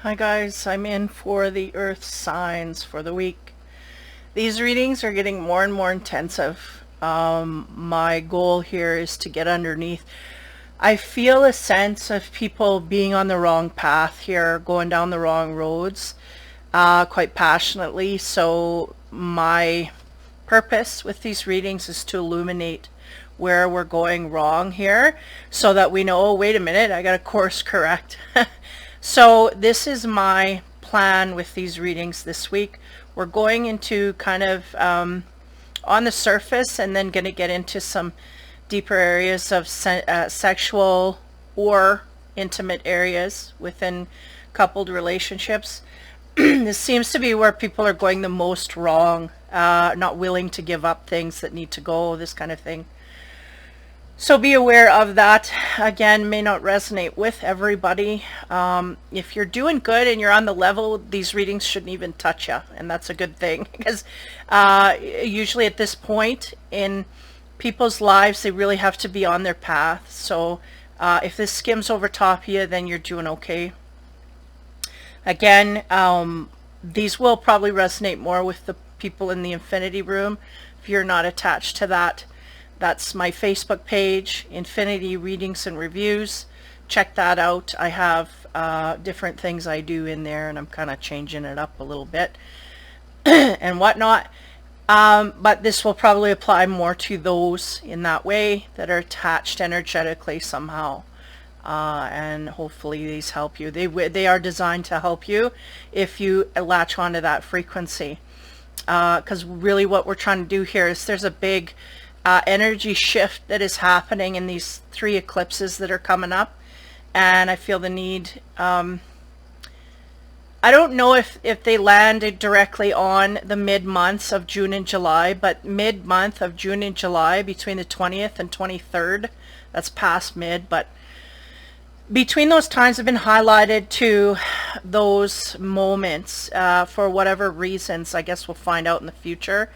Hi guys, I'm in for the earth signs for the week. These readings are getting more and more intensive. My goal here is to get underneath. I feel a sense of people being on the wrong path here, going down the wrong roads, quite passionately. So my purpose with these readings is to illuminate where we're going wrong here so that we know, oh, wait a minute, I got to course correct. So this is my plan with these readings this week. We're going into kind of on the surface and then going to get into some deeper areas of sexual or intimate areas within coupled relationships. This seems to be where people are going the most wrong, not willing to give up things that need to go, this kind of thing. So be aware of that. Again, may not resonate with everybody. If you're doing good and you're on the level, these readings shouldn't even touch you, and that's a good thing because usually at this point in people's lives, they really have to be on their path. So if this skims over top of you, then you're doing okay. Again, these will probably resonate more with the people in the Infinity Room if you're not attached to that. That's my Facebook page, Infinity Readings and Reviews. Check that out. I have different things I do in there, and I'm kind of changing it up a little bit and whatnot. But this will probably apply more to those in that way that are attached energetically somehow. And hopefully these help you. They are designed to help you if you latch onto that frequency. Because really what we're trying to do here is there's a big energy shift that is happening in these 3 eclipses that are coming up, and I feel the need. I don't know if they landed directly on the mid-months of June and July, but mid-month of June and July, between the 20th and 23rd, that's past mid, but between those times have been highlighted to those moments for whatever reasons. I guess we'll find out in the future.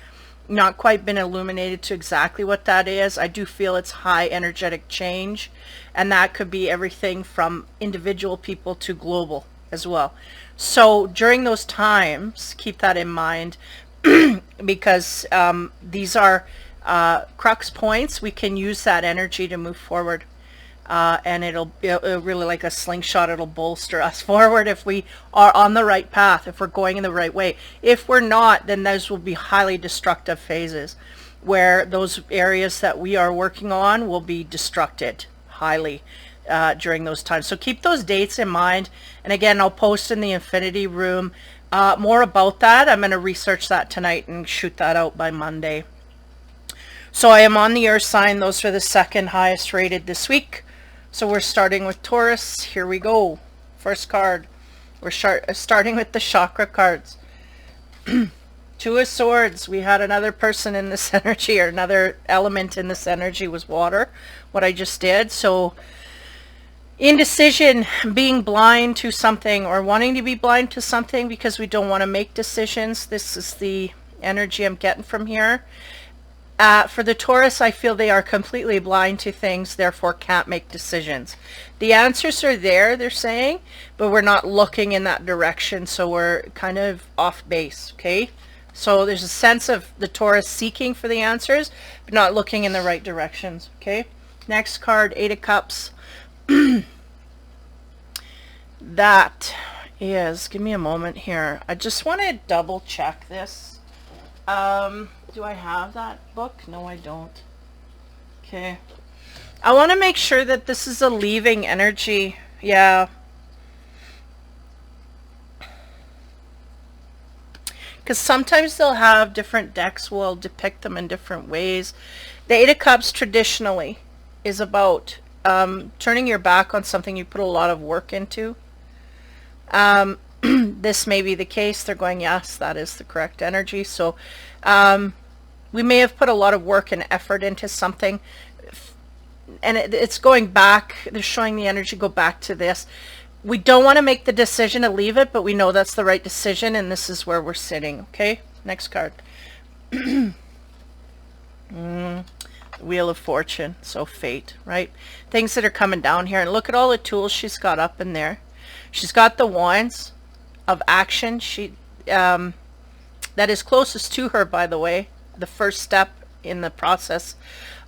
Not quite been illuminated to exactly what that is. I do feel it's high energetic change, and that could be everything from individual people to global as well. So during those times, keep that in mind because these are crux points. We can use that energy to move forward. And it'll really, like a slingshot, it'll bolster us forward if we are on the right path, if we're going in the right way. If we're not, then those will be highly destructive phases where those areas that we are working on will be destructed highly during those times. So keep those dates in mind. And again, I'll post in the Infinity Room more about that. I'm going to research that tonight and shoot that out by Monday. So I am on the Earth sign. Those are the second highest rated this week. So we're starting with Taurus. Here we go. First card. We're starting with the chakra cards. 2 of Swords. We had another person in this energy, or another element in this energy was water. What I just did. So indecision, being blind to something or wanting to be blind to something because we don't want to make decisions. This is the energy I'm getting from here. For the Taurus, I feel they are completely blind to things, therefore can't make decisions. The answers are there, they're saying, but we're not looking in that direction, so we're kind of off base, okay? So there's a sense of the Taurus seeking for the answers, but not looking in the right directions, okay? Next card, 8 of Cups. That is, give me a moment here. I just want to double check this. Do I have that book? No, I don't. Okay. I want to make sure that this is a leaving energy. Yeah. Because sometimes they'll have different decks will depict them in different ways. The 8 of Cups traditionally is about turning your back on something you put a lot of work into. This may be the case. They're going, yes, that is the correct energy. So we may have put a lot of work and effort into something, and it's going back. They're showing the energy go back to this. We don't want to make the decision to leave it, but we know that's the right decision, and this is where we're sitting. Okay, next card. Wheel of Fortune. So fate, right? Things that are coming down here, and look at all the tools she's got up in there. She's got the wands, of action. That is closest to her, by the way. The first step in the process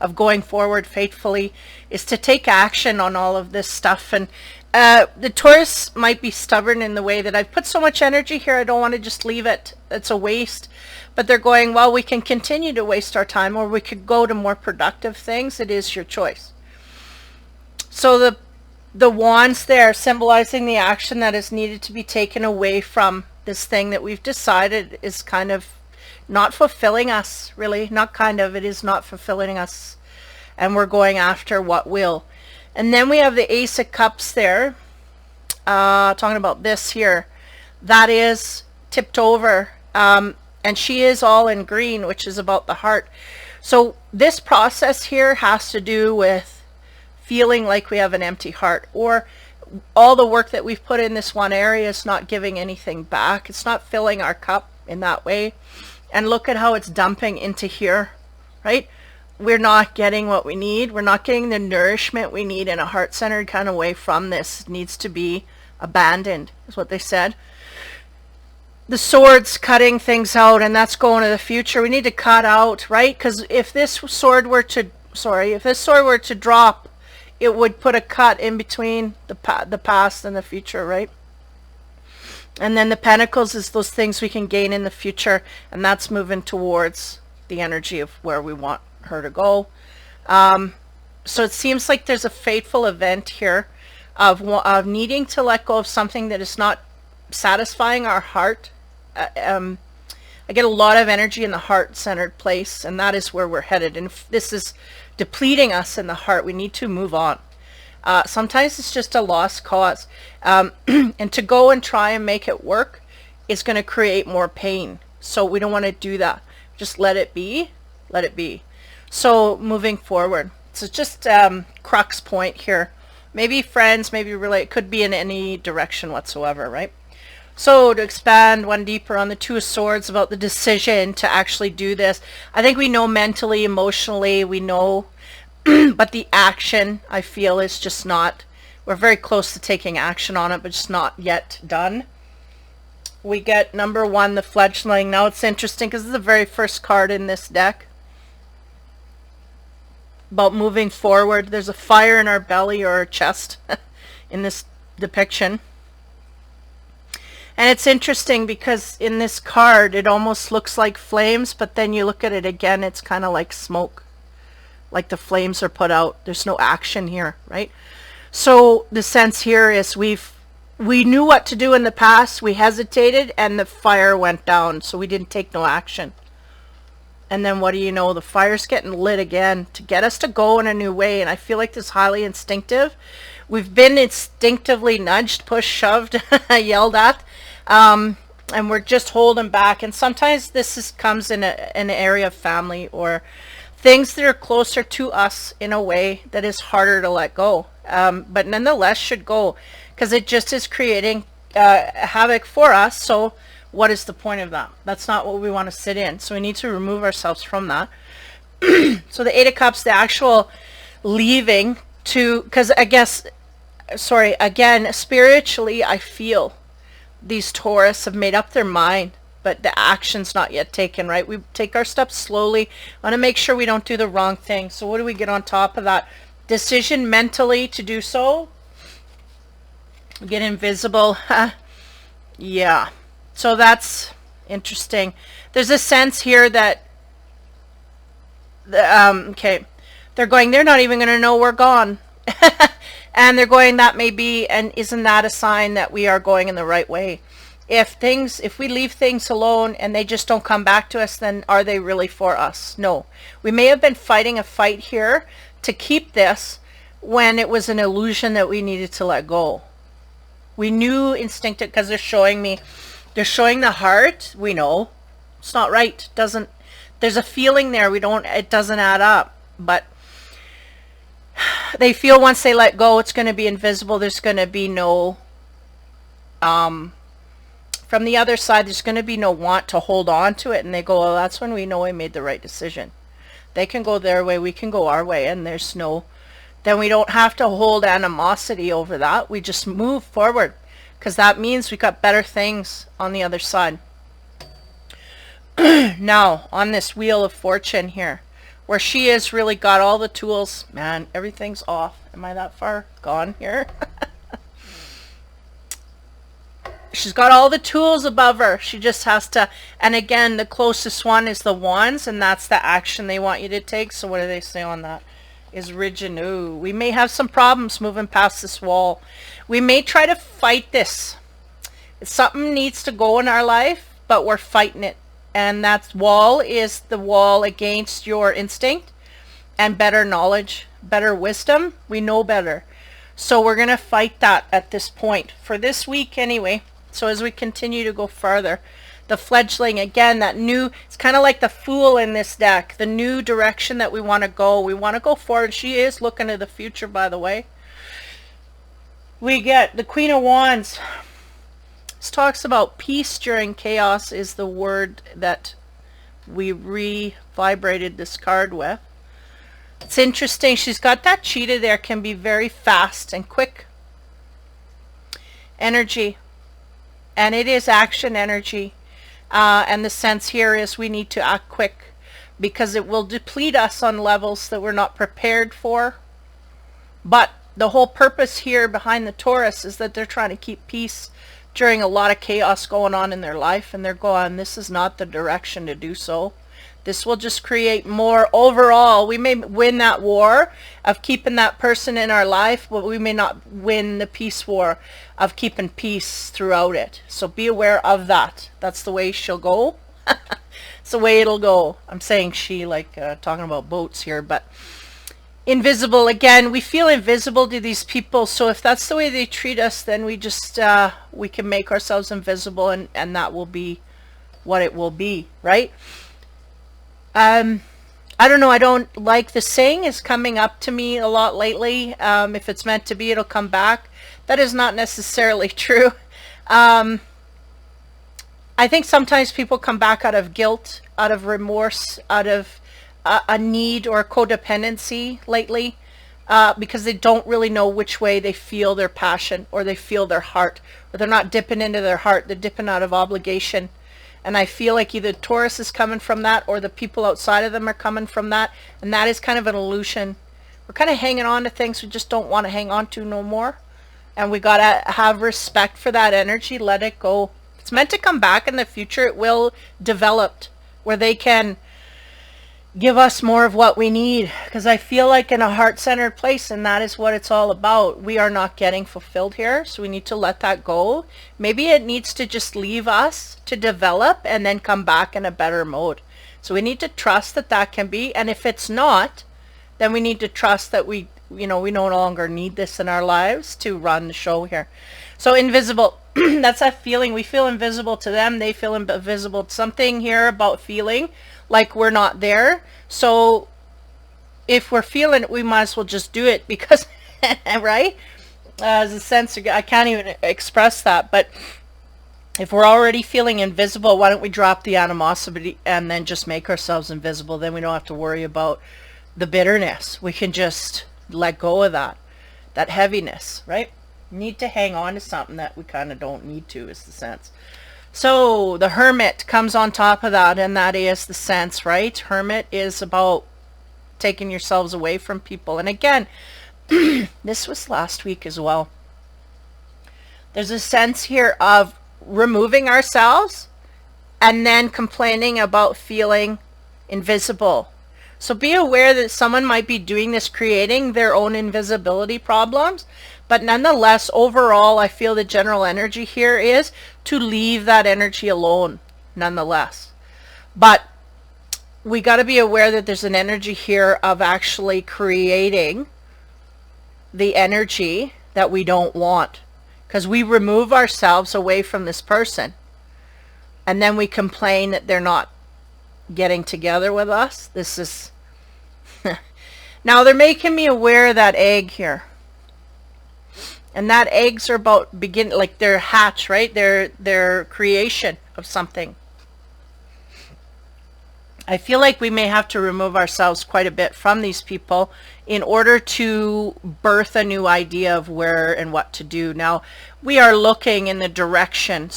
of going forward faithfully is to take action on all of this stuff. And the Taurus might be stubborn in the way that I've put so much energy here, I don't want to just leave it. It's a waste. But they're going, well, we can continue to waste our time, or we could go to more productive things. It is your choice. So the wands there symbolizing the action that is needed to be taken away from this thing that we've decided is kind of not fulfilling us, really. Not kind of, it is not fulfilling us. And we're going after what will. And then we have the Ace of Cups there, talking about this here. That is tipped over. And she is all in green, which is about the heart. So this process here has to do with feeling like we have an empty heart, or all the work that we've put in this one area is not giving anything back. It's not filling our cup in that way. And look at how it's dumping into here, right? We're not getting what we need. We're not getting the nourishment we need in a heart-centered kind of way from this. It needs to be abandoned, is what they said. The sword's cutting things out, and that's going to the future. We need to cut out, right? Because if this sword were to drop, it would put a cut in between the past and the future, right? And then the Pentacles is those things we can gain in the future, and that's moving towards the energy of where we want her to go. So it seems like there's a fateful event here of needing to let go of something that is not satisfying our heart. I get a lot of energy in the heart-centered place, and that is where we're headed. And if this is depleting us in the heart, we need to move on. Sometimes it's just a lost cause. And to go and try and make it work is going to create more pain. So we don't want to do that. Just let it be. Let it be. So moving forward. So just crux point here. Maybe friends, maybe relate. It could be in any direction whatsoever, right? So to expand one deeper on the Two of Swords about the decision to actually do this. I think we know mentally, emotionally, we know. But the action, I feel, is just not, we're very close to taking action on it, but just not yet done. We get number 1, the fledgling. Now it's interesting because it's the very first card in this deck. About moving forward. There's a fire in our belly or our chest in this depiction. And it's interesting because in this card, it almost looks like flames, but then you look at it again, it's kind of like smoke. Like the flames are put out. There's no action here, right? So the sense here is we knew what to do in the past, we hesitated, and the fire went down, so we didn't take no action. And then what do you know? The fire's getting lit again to get us to go in a new way. And I feel like this is highly instinctive. We've been instinctively nudged, pushed, shoved, yelled at, and we're just holding back. And sometimes this comes in an area of family or things that are closer to us in a way that is harder to let go, but nonetheless should go, because it just is creating havoc for us. So what is the point of that? That's not what we want to sit in. So we need to remove ourselves from that. So the Eight of Cups, the actual leaving to, because I guess, sorry, again, spiritually, I feel these Taurus have made up their mind, but the action's not yet taken, right? We take our steps slowly. Want to make sure we don't do the wrong thing. So what do we get on top of that? Decision mentally to do so. Get invisible. Yeah. So that's interesting. There's a sense here that, okay, they're going, they're not even going to know we're gone. And they're going, that may be, and isn't that a sign that we are going in the right way? If we leave things alone and they just don't come back to us, then are they really for us? No. We may have been fighting a fight here to keep this when it was an illusion that we needed to let go. We knew instinctive, because they're showing the heart. We know it's not right. There's a feeling there. It doesn't add up, but they feel once they let go, it's going to be invisible. There's going to be no, from the other side, there's going to be no want to hold on to it. And they go, well, that's when we know we made the right decision. They can go their way, we can go our way, and there's no, then we don't have to hold animosity over that. We just move forward. because that means we got better things on the other side. Now, on this Wheel of Fortune here, where she has really got all the tools. Man, everything's off. Am I that far gone here? She's got all the tools above her. She just has to, and again, the closest one is the Wands, and that's the action they want you to take. So what do they say on that? Is rigid. Ooh, we may have some problems moving past this wall. We may try to fight this. Something needs to go in our life, but we're fighting it. And that wall is the wall against your instinct and better knowledge, better wisdom. We know better. So we're going to fight that at this point for this week anyway. So as we continue to go farther, the fledgling, again, that new, it's kind of like the Fool in this deck, the new direction that we want to go. We want to go forward. She is looking to the future, by the way. We get the Queen of Wands. This talks about peace during chaos is the word that we re-vibrated this card with. It's interesting. She's got that cheetah there, can be very fast and quick energy. And it is action energy. And the sense here is we need to act quick because it will deplete us on levels that we're not prepared for. But the whole purpose here behind the Taurus is that they're trying to keep peace during a lot of chaos going on in their life, and they're going, this is not the direction to do so. This will just create more overall. We may win that war of keeping that person in our life, but we may not win the peace war of keeping peace throughout it. So be aware of that. That's the way she'll go. It's the way it'll go. I'm saying she, like talking about boats here, but invisible, again, we feel invisible to these people. So if that's the way they treat us, then we just we can make ourselves invisible, and that will be what it will be, right? I don't know, I don't like the saying is coming up to me a lot lately. If it's meant to be, it'll come back. That is not necessarily true. I think sometimes people come back out of guilt, out of remorse, out of a need or codependency lately, because they don't really know which way they feel their passion, or they feel their heart, or they're not dipping into their heart, they're dipping out of obligation. And I feel like either Taurus is coming from that, or the people outside of them are coming from that, and that is kind of an illusion. We're kind of hanging on to things we just don't want to hang on to no more, and we gotta have respect for that energy. Let it go. It's meant to come back in the future. It will develop where they can give us more of what we need, because I feel like in a heart-centered place, and that is what it's all about, we are not getting fulfilled here, so we need to let that go. Maybe it needs to just leave us to develop and then come back in a better mode. So we need to trust that that can be, and if it's not, then we need to trust that we no longer need this in our lives to run the show here. So invisible, that's that feeling. We feel invisible to them, they feel invisible. Something here about feeling like we're not there. So if we're feeling it, we might as well just do it, because right, as a sense, I can't even express that, but if we're already feeling invisible, why don't we drop the animosity and then just make ourselves invisible? Then we don't have to worry about the bitterness. We can just let go of that heaviness, right? Need to hang on to something that we kind of don't need to, is the sense. So the Hermit comes on top of that, and that is the sense, right? Hermit is about taking yourselves away from people. And again, this was last week as well. There's a sense here of removing ourselves and then complaining about feeling invisible. So be aware that someone might be doing this, creating their own invisibility problems. But nonetheless, overall, I feel the general energy here is to leave that energy alone, nonetheless. But we got to be aware that there's an energy here of actually creating the energy that we don't want. Because we remove ourselves away from this person, and then we complain that they're not getting together with us. This is... Now, they're making me aware of that egg here. And that eggs are about like their hatch, right? Their creation of something. I feel like we may have to remove ourselves quite a bit from these people in order to birth a new idea of where and what to do. Now, we are looking in the direction,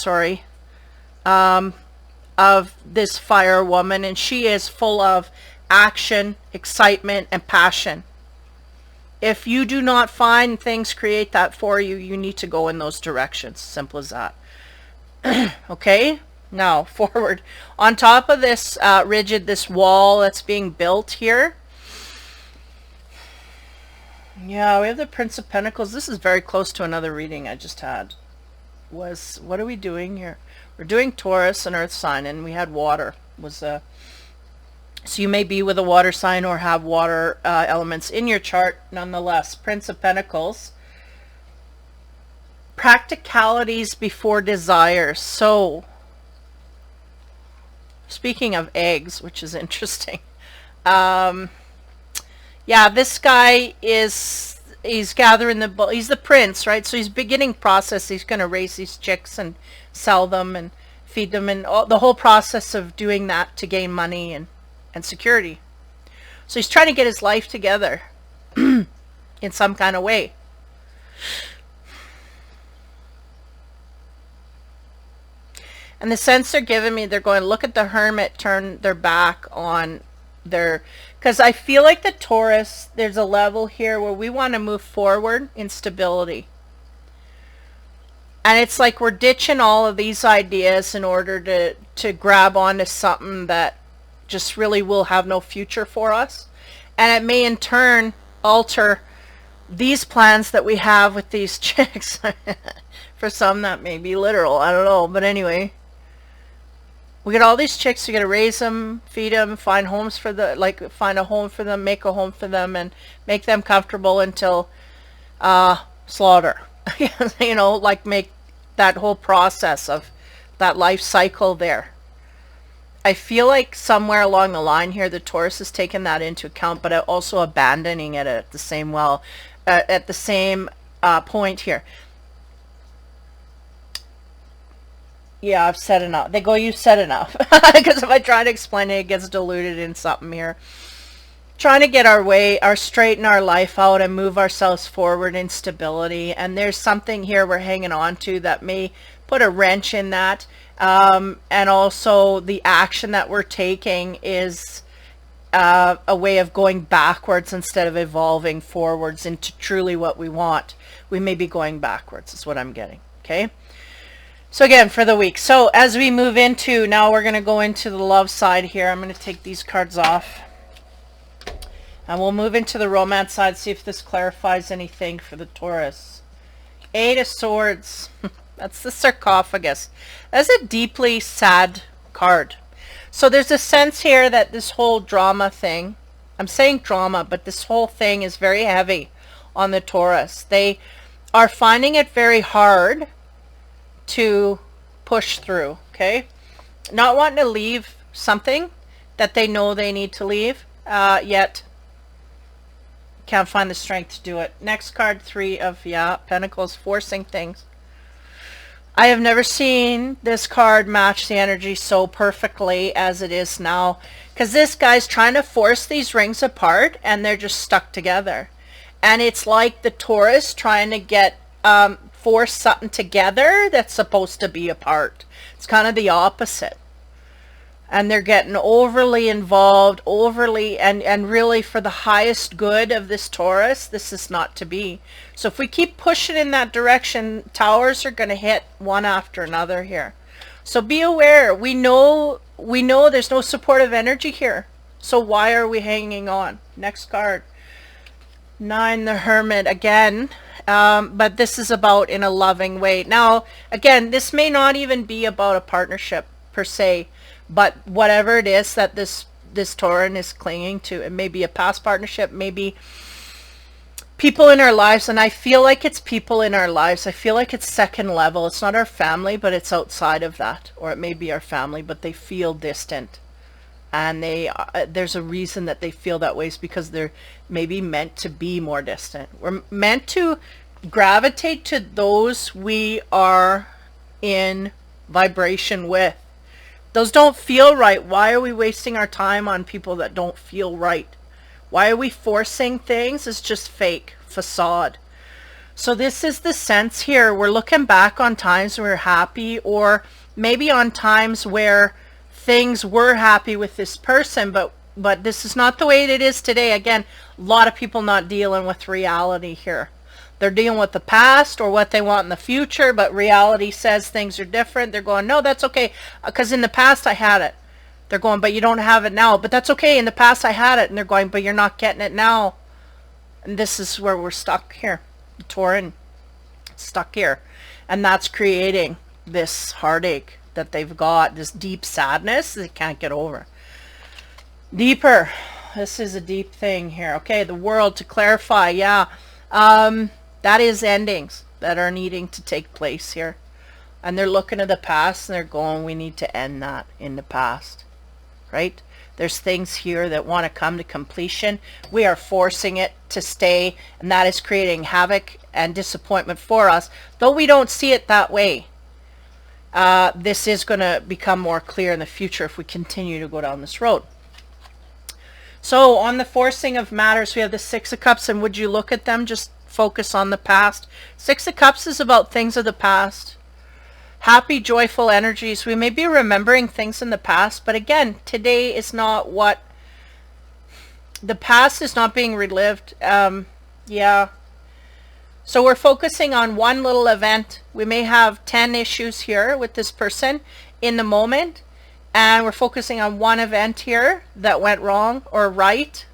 of this fire woman, and she is full of action, excitement, and passion. If you do not find things create that for you, you need to go in those directions. Simple as that. Okay? Now, forward. On top of this this wall that's being built here. Yeah, we have the Prince of Pentacles. This is very close to another reading I just had. What are we doing here? We're doing Taurus, an earth sign, and we had water. So you may be with a water sign or have water elements in your chart nonetheless. Prince of Pentacles. Practicalities before desires. So, speaking of eggs, which is interesting. Yeah, this guy he's gathering he's the prince, right? So he's beginning process. He's going to raise these chicks and sell them and feed them, and the whole process of doing that to gain money and security. So he's trying to get his life together in some kind of way. And the sense they're giving me, they're going, look at the Hermit, turn their back on their... Because I feel like the Taurus, there's a level here where we want to move forward in stability. And it's like we're ditching all of these ideas in order to grab onto something that just really will have no future for us. And it may in turn alter these plans that we have with these chicks. For some that may be literal, I don't know. But anyway, we get all these chicks, we got to raise them, feed them, find homes for find a home for them, make a home for them, and make them comfortable until slaughter. You know, like make that whole process of that life cycle there. I feel like somewhere along the line here, the Taurus has taken that into account, but also abandoning it at the same point here. Yeah, I've said enough. They go, you said enough. Because if I try to explain it, it gets diluted in something here. Trying to get straighten our life out and move ourselves forward in stability. And there's something here we're hanging on to that may put a wrench in that. And also the action that we're taking is a way of going backwards instead of evolving forwards into truly what we want. We may be going backwards is what I'm getting. Okay. So again, for the week. So as we move into, now we're going to go into the love side here. I'm going to take these cards off. And we'll move into the romance side, see if this clarifies anything for the Taurus. Eight of Swords. That's the sarcophagus. That's a deeply sad card. So there's a sense here that this whole drama thing, I'm saying drama, but this whole thing is very heavy on the Taurus. They are finding it very hard to push through, okay? Not wanting to leave something that they know they need to leave, yet can't find the strength to do it. Next card, Three of Pentacles, forcing things. I have never seen this card match the energy so perfectly as it is now, because this guy's trying to force these rings apart and they're just stuck together. And it's like the Taurus trying to get force something together that's supposed to be apart. It's kind of the opposite. And they're getting overly involved, and really for the highest good of this Taurus, this is not to be. So if we keep pushing in that direction, towers are going to hit one after another here. So be aware. We know there's no supportive energy here. So why are we hanging on? Next card. 9, the Hermit again. But this is about in a loving way. Now, again, this may not even be about a partnership per se, but whatever it is that this Tauran is clinging to, it may be a past partnership, maybe people in our lives, and I feel like it's people in our lives. I feel like it's second level. It's not our family, but it's outside of that. Or it may be our family, but they feel distant. And there's a reason that they feel that way, is because they're maybe meant to be more distant. We're meant to gravitate to those we are in vibration with. Those don't feel right. Why are we wasting our time on people that don't feel right? Why are we forcing things? It's just fake facade. So this is the sense here. We're looking back on times we were happy, or maybe on times where things were happy with this person, but this is not the way it is today. Again, a lot of people not dealing with reality here. They're dealing with the past or what they want in the future, but reality says things are different. They're going, no, that's okay, because in the past I had it. They're going, but you don't have it now. But that's okay, in the past I had it. And they're going, but you're not getting it now. And this is where we're stuck here. The Tauran, stuck here. And that's creating this heartache that they've got, this deep sadness they can't get over. Deeper. This is a deep thing here. Okay, the world, to clarify, yeah. That is endings that are needing to take place here. And they're looking at the past and they're going, we need to end that in the past. Right? There's things here that want to come to completion. We are forcing it to stay, and that is creating havoc and disappointment for us. Though we don't see it that way. This is going to become more clear in the future if we continue to go down this road. So on the forcing of matters, we have the Six of Cups, and would you look at them? Just focus on the past. Six of Cups is about things of the past. Happy, joyful energies. We may be remembering things in the past, but again, today is not what... The past is not being relived. Yeah. So we're focusing on one little event. We may have 10 issues here with this person in the moment, and we're focusing on one event here that went wrong or right,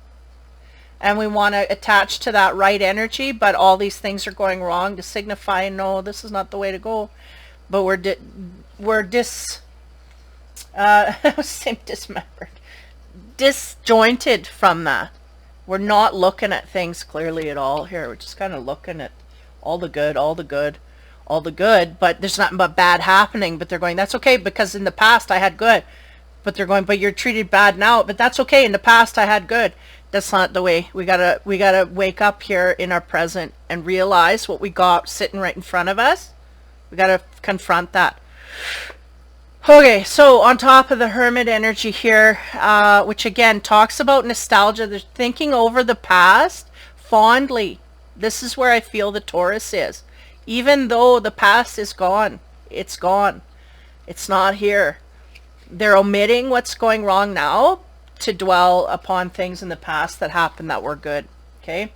and we want to attach to that right energy, but all these things are going wrong to signify, no, this is not the way to go. But we're disjointed from that. We're not looking at things clearly at all here. We're just kind of looking at all the good, all the good, all the good, but there's nothing but bad happening. But they're going, that's okay, because in the past I had good. But they're going, but you're treated bad now. But that's okay, in the past I had good. That's not the way. We gotta wake up here in our present and realize what we got sitting right in front of us. We got to confront that. Okay, so on top of the Hermit energy here, which again talks about nostalgia, they're thinking over the past fondly. This is where I feel the Taurus is. Even though the past is gone, it's gone. It's not here. They're omitting what's going wrong now to dwell upon things in the past that happened that were good. Okay,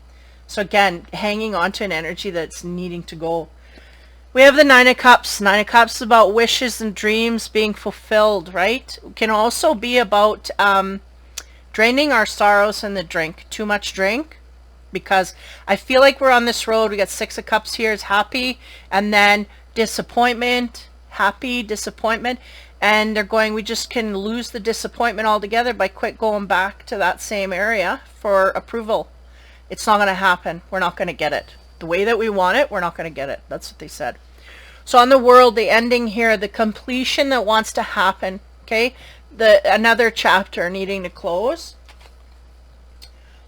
so again, hanging on to an energy that's needing to go. We have the Nine of Cups. Nine of Cups is about wishes and dreams being fulfilled, right? It can also be about draining our sorrows in the drink. Too much drink. Because I feel like we're on this road. We got Six of Cups here is happy. And then disappointment. Happy, disappointment. And they're going, we just can lose the disappointment altogether by quit going back to that same area for approval. It's not going to happen. We're not going to get it. The way that we want it, we're not going to get it. That's what they said. So on the world, the ending here, the completion that wants to happen. Okay, another chapter needing to close.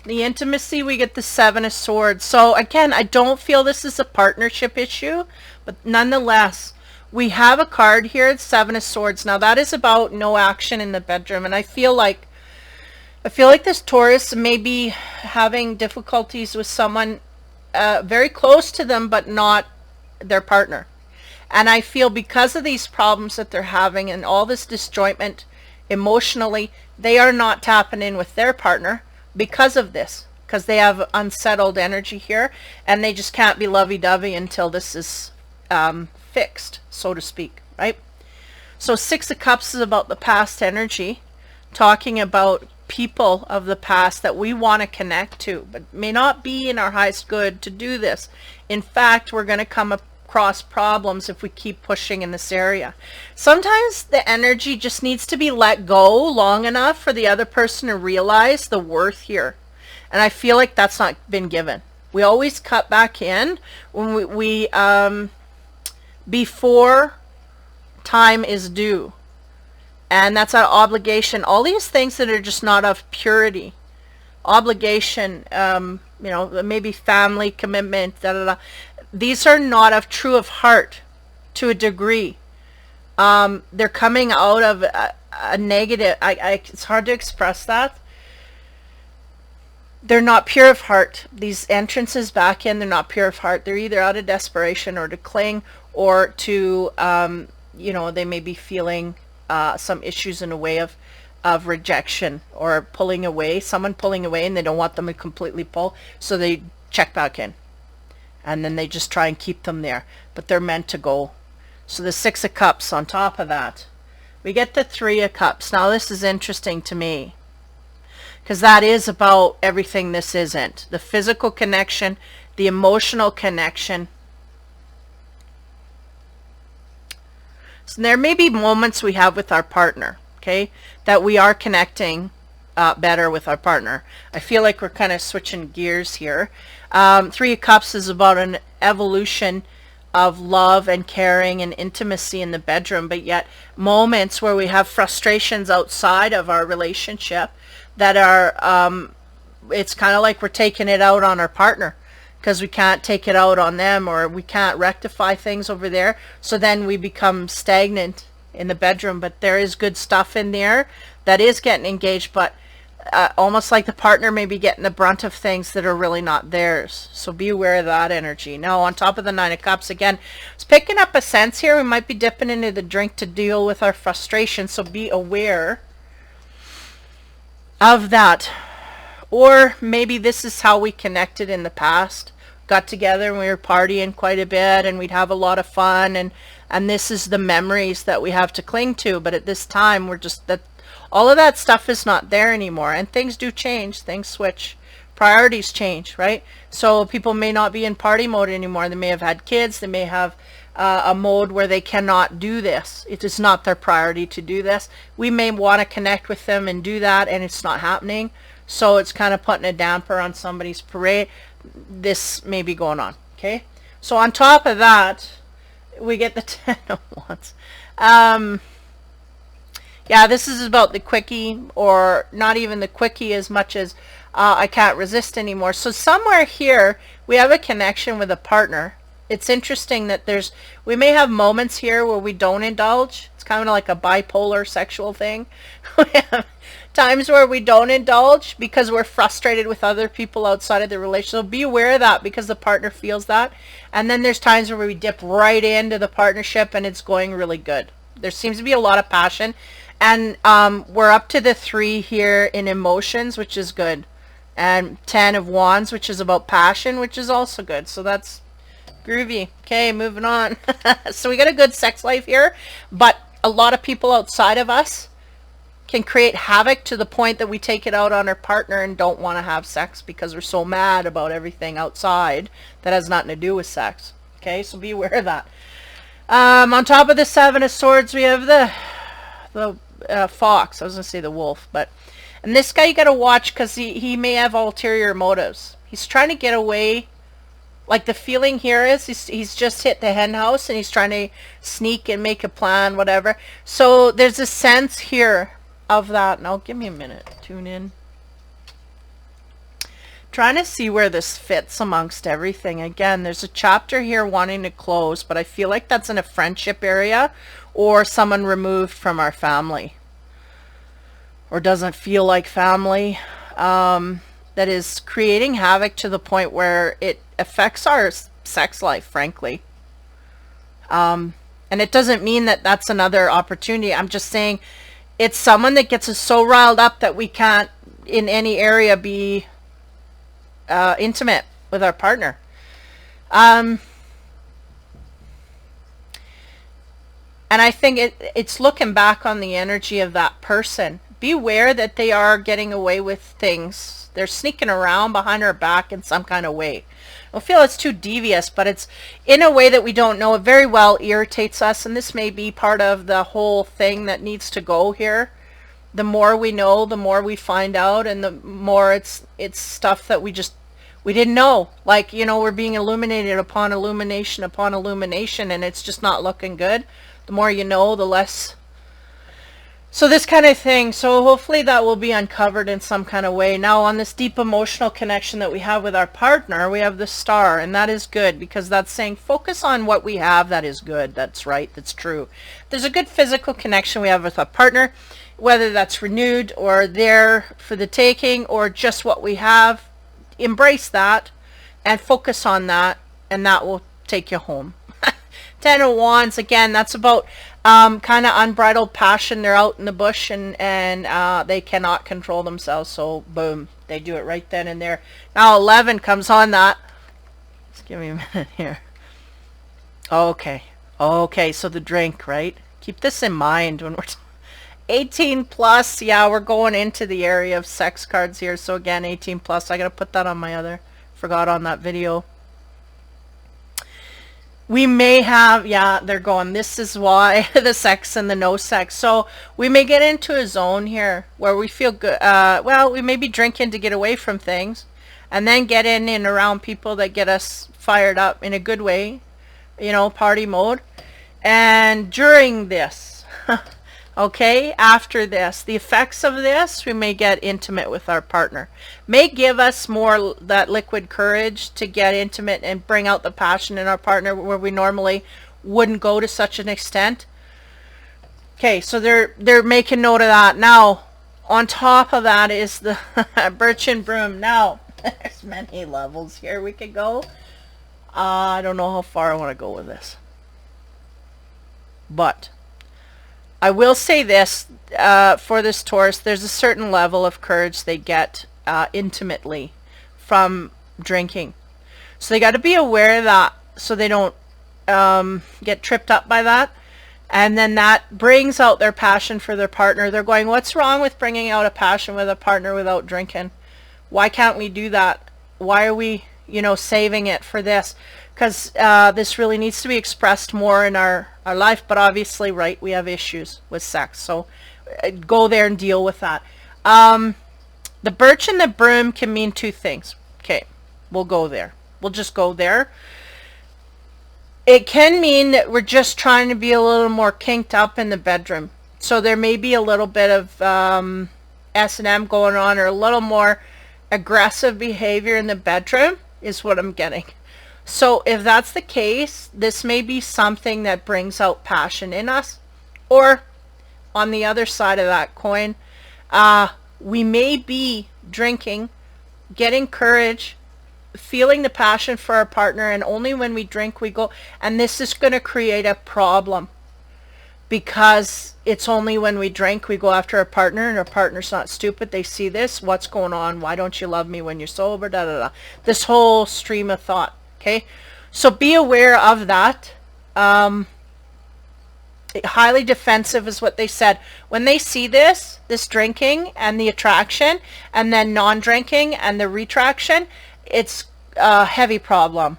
The intimacy, we get the Seven of Swords. So again, I don't feel this is a partnership issue, but nonetheless, we have a card here, Seven of Swords. Now that is about no action in the bedroom, and I feel like this Taurus may be having difficulties with someone very close to them, but not their partner. And I feel because of these problems that they're having and all this disjointment emotionally, they are not tapping in with their partner because of this, because they have unsettled energy here, and they just can't be lovey-dovey until this is fixed, so to speak, right? So Six of Cups is about the past energy, talking about people of the past that we want to connect to, but may not be in our highest good to do this. In fact, we're going to come across problems if we keep pushing in this area. Sometimes the energy just needs to be let go long enough for the other person to realize the worth here. And I feel like that's not been given. We always cut back in when we before time is due. And that's our obligation. All these things that are just not of purity. Obligation, you know, maybe family commitment, da, da, da. These are not of true of heart to a degree. They're coming out of a negative, it's hard to express that. They're not pure of heart. These entrances back in, they're not pure of heart. They're either out of desperation or to cling, or to, they may be feeling some issues in a way of rejection or pulling away, someone pulling away, and they don't want them to completely pull, so they check back in. And then they just try and keep them there. But they're meant to go. So the Six of Cups on top of that. We get the Three of Cups. Now this is interesting to me, because that is about everything this isn't. The physical connection, the emotional connection. So there may be moments we have with our partner, okay, that we are connecting better with our partner. I feel like we're kind of switching gears here. Three of Cups is about an evolution of love and caring and intimacy in the bedroom, but yet moments where we have frustrations outside of our relationship that are, it's kind of like we're taking it out on our partner because we can't take it out on them, or we can't rectify things over there. So then we become stagnant in the bedroom. But there is good stuff in there that is getting engaged, but almost like the partner may be getting the brunt of things that are really not theirs. So be aware of that energy. Now on top of the Nine of Cups, again, it's picking up a sense here. We might be dipping into the drink to deal with our frustration. So be aware of that. Or maybe this is how we connected in the past. Got together and we were partying quite a bit and we'd have a lot of fun, and this is the memories that we have to cling to. But at this time we're just, that all of that stuff is not there anymore, and things do change, things switch, priorities change, right? So people may not be in party mode anymore. They may have had kids, they may have a mode where they cannot do this. It is not their priority to do this. We may want to connect with them and do that, and it's not happening. So it's kind of putting a damper on somebody's parade. This may be going on, okay? So on top of that, we get the Ten of Wands. Yeah, this is about the quickie, or not even the quickie as much as I can't resist anymore. So somewhere here, we have a connection with a partner. It's interesting that we may have moments here where we don't indulge. It's kind of like a bipolar sexual thing. We have times where we don't indulge because we're frustrated with other people outside of the relationship. So be aware of that, because the partner feels that. And then there's times where we dip right into the partnership and it's going really good. There seems to be a lot of passion. And we're up to the 3 here in emotions, which is good. And 10 of Wands, which is about passion, which is also good. So that's groovy. Okay, moving on. So we got a good sex life here, but a lot of people outside of us can create havoc to the point that we take it out on our partner and don't want to have sex because we're so mad about everything outside that has nothing to do with sex. Okay, so be aware of that. On top of the Seven of Swords, we have the fox. I was going to say the wolf, and this guy you got to watch, because he may have ulterior motives. He's trying to get away. Like the feeling here is he's just hit the hen house and he's trying to sneak and make a plan, whatever. So there's a sense here of that. Now give me a minute. Tune in. Trying to see where this fits amongst everything. Again, there's a chapter here wanting to close, but I feel like that's in a friendship area, or someone removed from our family, or doesn't feel like family, that is creating havoc to the point where it affects our sex life, frankly. And it doesn't mean that that's another opportunity. I'm just saying it's someone that gets us so riled up that we can't in any area be intimate with our partner. And I think it's looking back on the energy of that person. Beware that they are getting away with things. They're sneaking around behind our back in some kind of way. I don't feel it's too devious, but it's in a way that we don't know. It very well irritates us, and this may be part of the whole thing that needs to go here. The more we know, the more we find out, and the more it's stuff that we didn't know. Like, we're being illuminated upon illumination upon illumination, and it's just not looking good. The more you know, the less So this kind of thing, so hopefully that will be uncovered in some kind of way. Now on this deep emotional connection that we have with our partner, we have the star, and that is good because that's saying focus on what we have that is good, that's right, that's true. There's a good physical connection we have with our partner, whether that's renewed or there for the taking or just what we have. Embrace that and focus on that, and that will take you home. 10 of Wands, again, that's about kind of unbridled passion. They're out in the bush and they cannot control themselves. So boom, they do it right then and there. Now 11 comes on that. Just give me a minute here. Okay. Okay, so the drink, right? Keep this in mind when we're 18 plus. Yeah, we're going into the area of sex cards here. So again, 18 plus. I got to put that on my other. Forgot on that video. We may have, yeah, they're going, this is why, the sex and the no sex. So we may get into a zone here where we feel good. Well, we may be drinking to get away from things and then get in and around people that get us fired up in a good way, you know, party mode. And during this, okay, after this, the effects of this, we may get intimate with our partner. May give us more that liquid courage to get intimate and bring out the passion in our partner where we normally wouldn't go to such an extent. Okay, so they're making note of that. Now, on top of that is the birch and broom. Now, there's many levels here we could go. I don't know how far I want to go with this. But I will say this, for this Taurus, there's a certain level of courage they get intimately from drinking. So they got to be aware of that so they don't get tripped up by that. And then that brings out their passion for their partner. They're going, what's wrong with bringing out a passion with a partner without drinking? Why can't we do that? Why are we, you know, saving it for this? Because this really needs to be expressed more in our life. But obviously, right, we have issues with sex. So go there and deal with that. The birch and the broom can mean two things. Okay, we'll go there. We'll just go there. It can mean that we're just trying to be a little more kinked up in the bedroom. So there may be a little bit of S&M going on, or a little more aggressive behavior in the bedroom is what I'm getting. So if that's the case, this may be something that brings out passion in us. Or on the other side of that coin, we may be drinking, getting courage, feeling the passion for our partner, and only when we drink we go, and this is going to create a problem because it's only when we drink we go after our partner, and our partner's not stupid. They see this, what's going on, why don't you love me when you're sober, da da da, this whole stream of thought. Okay, so be aware of that. Highly defensive is what they said. When they see this drinking and the attraction, and then non-drinking and the retraction, it's a heavy problem.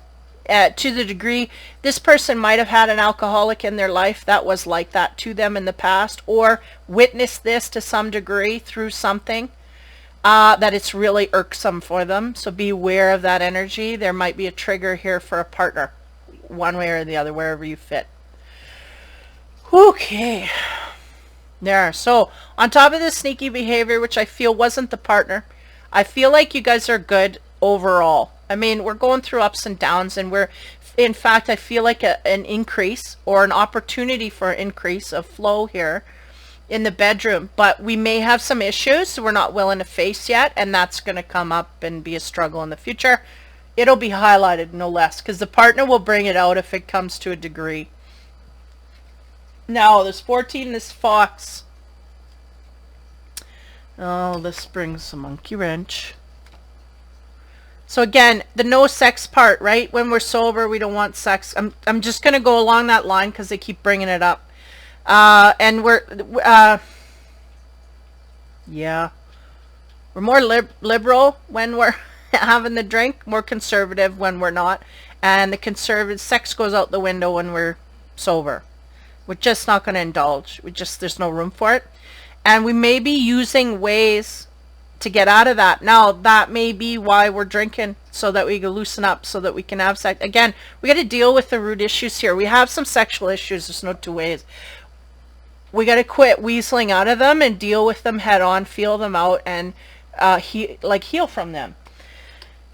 To the degree this person might have had an alcoholic in their life that was like that to them in the past, or witnessed this to some degree through something, that it's really irksome for them. So be aware of that energy. There might be a trigger here for a partner, one way or the other, wherever you fit. Okay, there. So on top of this sneaky behavior, which I feel wasn't the partner, I feel like you guys are good overall. I mean, we're going through ups and downs, and we're, in fact, I feel like an increase or an opportunity for an increase of flow here in the bedroom. But we may have some issues we're not willing to face yet, and that's going to come up and be a struggle in the future. It'll be highlighted, no less, because the partner will bring it out if it comes to a degree. Now, there's 14, this fox. Oh, this brings a monkey wrench. So again, the no sex part, right? When we're sober, we don't want sex. I'm just going to go along that line because they keep bringing it up. And we're, yeah, we're more liberal when we're having the drink, more conservative when we're not. And the conservative sex goes out the window when we're sober. We're just not going to indulge. There's no room for it. And we may be using ways to get out of that. Now, that may be why we're drinking, so that we can loosen up, so that we can have sex. Again, we got to deal with the root issues here. We have some sexual issues. There's no two ways. We got to quit weaseling out of them and deal with them head on, feel them out, and heal from them.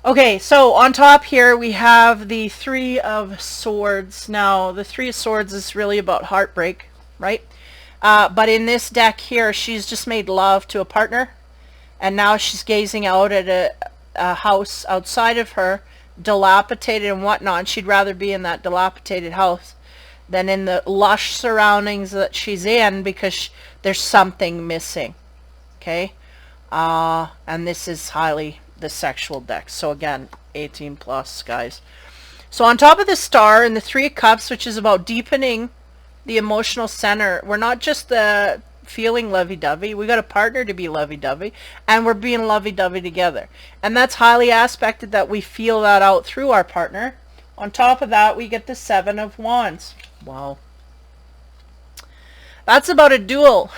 Okay, so on top here we have the Three of Swords. Now, the Three of Swords is really about heartbreak, right? But in this deck here, she's just made love to a partner, and now she's gazing out at a house outside of her, dilapidated and whatnot, and she'd rather be in that dilapidated house than in the lush surroundings that she's in, because there's something missing. Okay? And this is highly the sexual deck. So again, 18 plus, guys. So on top of the Star and the Three of Cups, which is about deepening the emotional center, we're not just feeling lovey-dovey. We got a partner to be lovey-dovey, and we're being lovey-dovey together. And that's highly aspected that we feel that out through our partner. On top of that, we get the Seven of Wands. Wow. That's about a duel,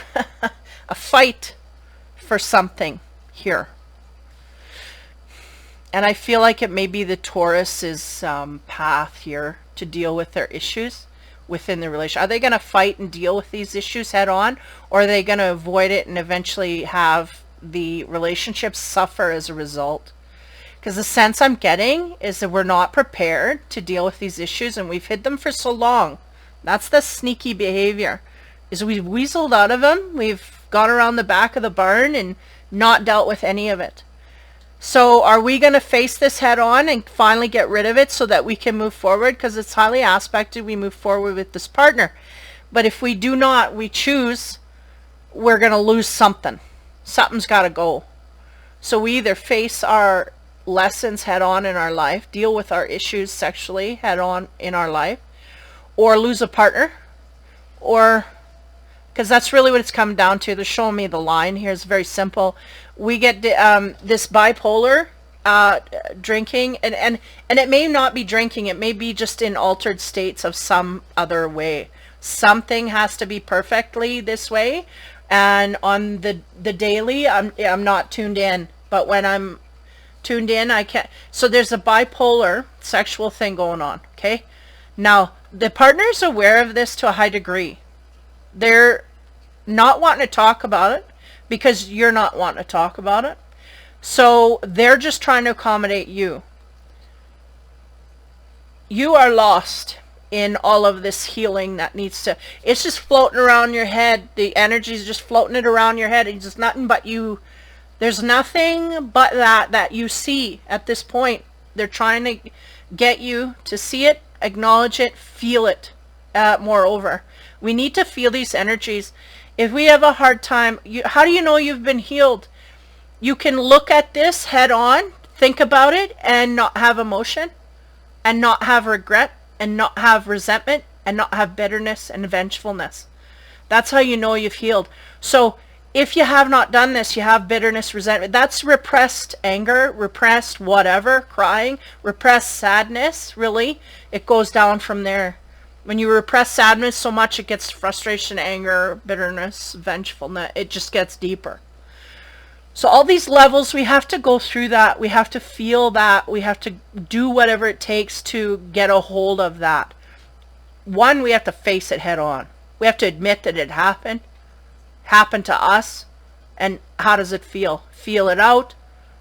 a fight for something here. And I feel like it may be the Taurus's path here to deal with their issues within the relationship. Are they going to fight and deal with these issues head on, or are they going to avoid it and eventually have the relationship suffer as a result? Because the sense I'm getting is that we're not prepared to deal with these issues, and we've hid them for so long. That's the sneaky behavior, is we've weaseled out of them. We've gone around the back of the barn and not dealt with any of it. So are we going to face this head on and finally get rid of it so that we can move forward? Because it's highly aspected we move forward with this partner. But if we do not, we choose, we're going to lose something. Something's got to go. So we either face our lessons head on in our life, deal with our issues sexually head on in our life, or lose a partner, or... because that's really what it's come down to. They're showing me the line here. It's very simple. We get this bipolar drinking, and it may not be drinking. It may be just in altered states of some other way. Something has to be perfectly this way, and on the daily, I'm not tuned in. But when I'm tuned in, I can't. So there's a bipolar sexual thing going on. Okay, now the partner's aware of this to a high degree. They're not wanting to talk about it because you're not wanting to talk about it. So they're just trying to accommodate you. You are lost in all of this healing that needs to... It's just floating around your head. The energy is just floating it around your head. It's just nothing but you. There's nothing but that you see at this point. They're trying to get you to see it, acknowledge it, feel it. Moreover, we need to feel these energies. If we have a hard time, how do you know you've been healed? You can look at this head on, think about it, and not have emotion, and not have regret, and not have resentment, and not have bitterness and vengefulness. That's how you know you've healed. So if you have not done this, you have bitterness, resentment. That's repressed anger, repressed whatever, crying, repressed sadness, really. It goes down from there. When you repress sadness so much, it gets frustration, anger, bitterness, vengefulness. It just gets deeper. So all these levels, we have to go through that. We have to feel that. We have to do whatever it takes to get a hold of that. One, we have to face it head on. We have to admit that it happened to us. And how does it feel? Feel it out,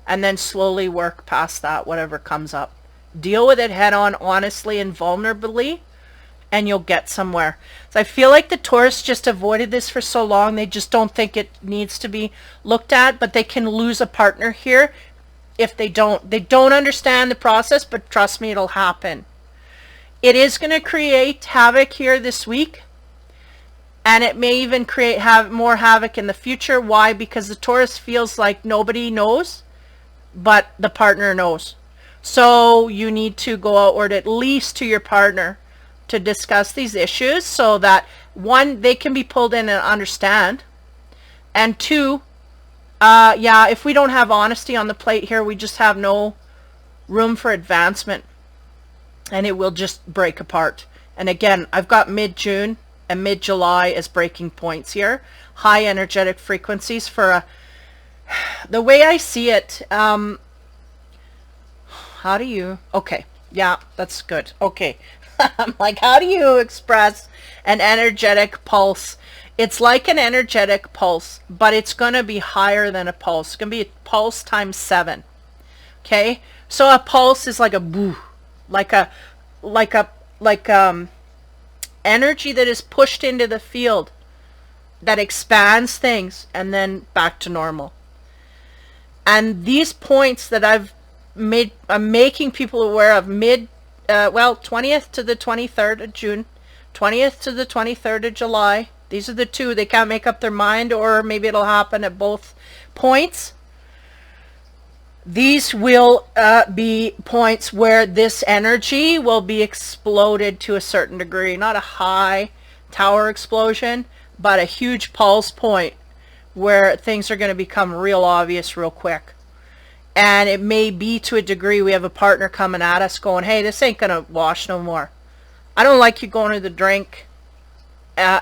and then slowly work past that, whatever comes up. Deal with it head on, honestly and vulnerably, and you'll get somewhere. So I feel like the Taurus just avoided this for so long. They just don't think it needs to be looked at, but they can lose a partner here if they don't. They don't understand the process, but trust me, it'll happen. It is going to create havoc here this week, and it may even create more havoc in the future. Why? Because the Taurus feels like nobody knows, but the partner knows. So you need to go outward at least to your partner to discuss these issues, so that one, they can be pulled in and understand, and two, if we don't have honesty on the plate here, we just have no room for advancement, and it will just break apart. And again, I've got mid-June and mid-July as breaking points here, high energetic frequencies for the way I see it. How do you... Okay, yeah, that's good. Okay. I'm like, how do you express an energetic pulse? It's like an energetic pulse, but it's going to be higher than a pulse. It's going to be a pulse times 7. Okay? So a pulse is like a boo, like energy that is pushed into the field that expands things and then back to normal. And these points that I'm making people aware of 20th to the 23rd of June, 20th to the 23rd of July. These are the two. They can't make up their mind, or maybe it'll happen at both points. These will be points where this energy will be exploded to a certain degree. Not a high tower explosion, but a huge pulse point where things are going to become real obvious real quick. And it may be to a degree we have a partner coming at us going, hey, this ain't going to wash no more. I don't like you going to the drink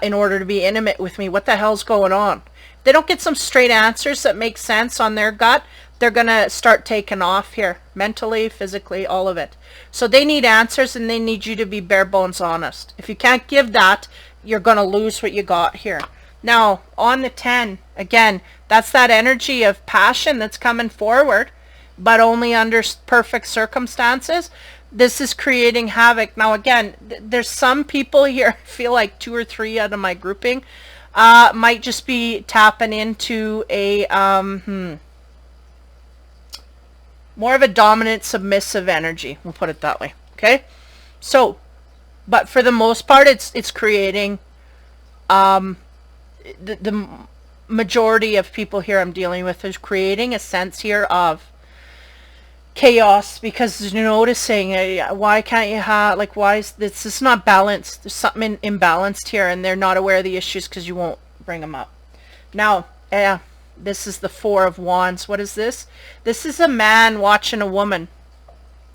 in order to be intimate with me. What the hell's going on? If they don't get some straight answers that make sense on their gut, they're going to start taking off here. Mentally, physically, all of it. So they need answers, and they need you to be bare bones honest. If you can't give that, you're going to lose what you got here. Now, on the 10, again, that's that energy of passion that's coming forward, but only under perfect circumstances. This is creating havoc. Now, again, there's some people here, I feel like 2 or 3 out of my grouping, might just be tapping into a, more of a dominant, submissive energy. We'll put it that way. Okay? So, but for the most part, it's creating, the majority of people here I'm dealing with is creating a sense here of chaos, because you're noticing why can't you have, like, why is this is not balanced? There's something imbalanced here, and they're not aware of the issues because you won't bring them up. Now, this is the 4 of Wands. What is this? This is a man watching a woman.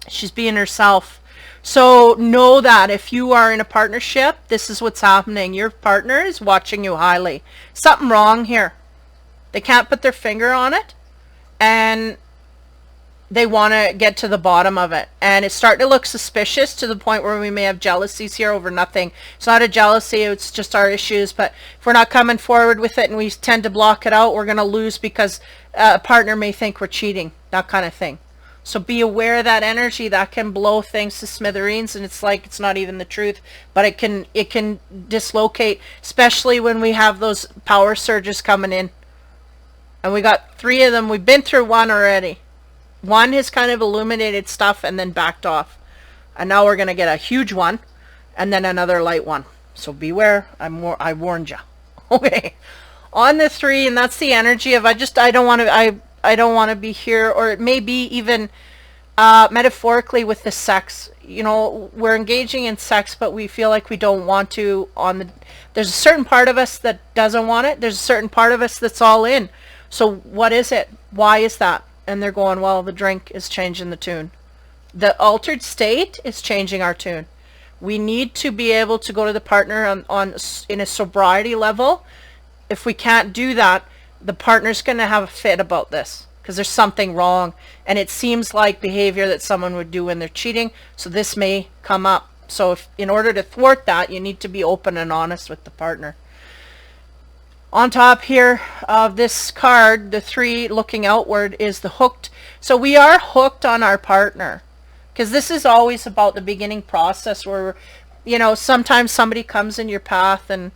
She's being herself. So know that if you are in a partnership, this is what's happening. Your partner is watching you highly. Something wrong here. They can't put their finger on it, and they want to get to the bottom of it. And it's starting to look suspicious to the point where we may have jealousies here over nothing. It's not a jealousy, it's just our issues. But if we're not coming forward with it and we tend to block it out, we're going to lose because a partner may think we're cheating, that kind of thing. So be aware of that energy. That can blow things to smithereens, and it's like it's not even the truth, but it can dislocate, especially when we have those power surges coming in. And we got 3 of them. We've been through one already. One has kind of illuminated stuff and then backed off. And now we're going to get a huge one and then another light one. So beware. I warned you. Okay. On the 3, and that's the energy of I don't want to be here, or it may be even metaphorically with the sex. You know, we're engaging in sex, but we feel like we don't want to. There's a certain part of us that doesn't want it. There's a certain part of us that's all in. So what is it? Why is that? And they're going, well, the drink is changing the tune. The altered state is changing our tune. We need to be able to go to the partner in a sobriety level. If we can't do that, the partner's going to have a fit about this because there's something wrong. And it seems like behavior that someone would do when they're cheating. So this may come up. So in order to thwart that, you need to be open and honest with the partner. On top here of this card, the 3 looking outward is the hooked. So we are hooked on our partner, because this is always about the beginning process where, you know, sometimes somebody comes in your path and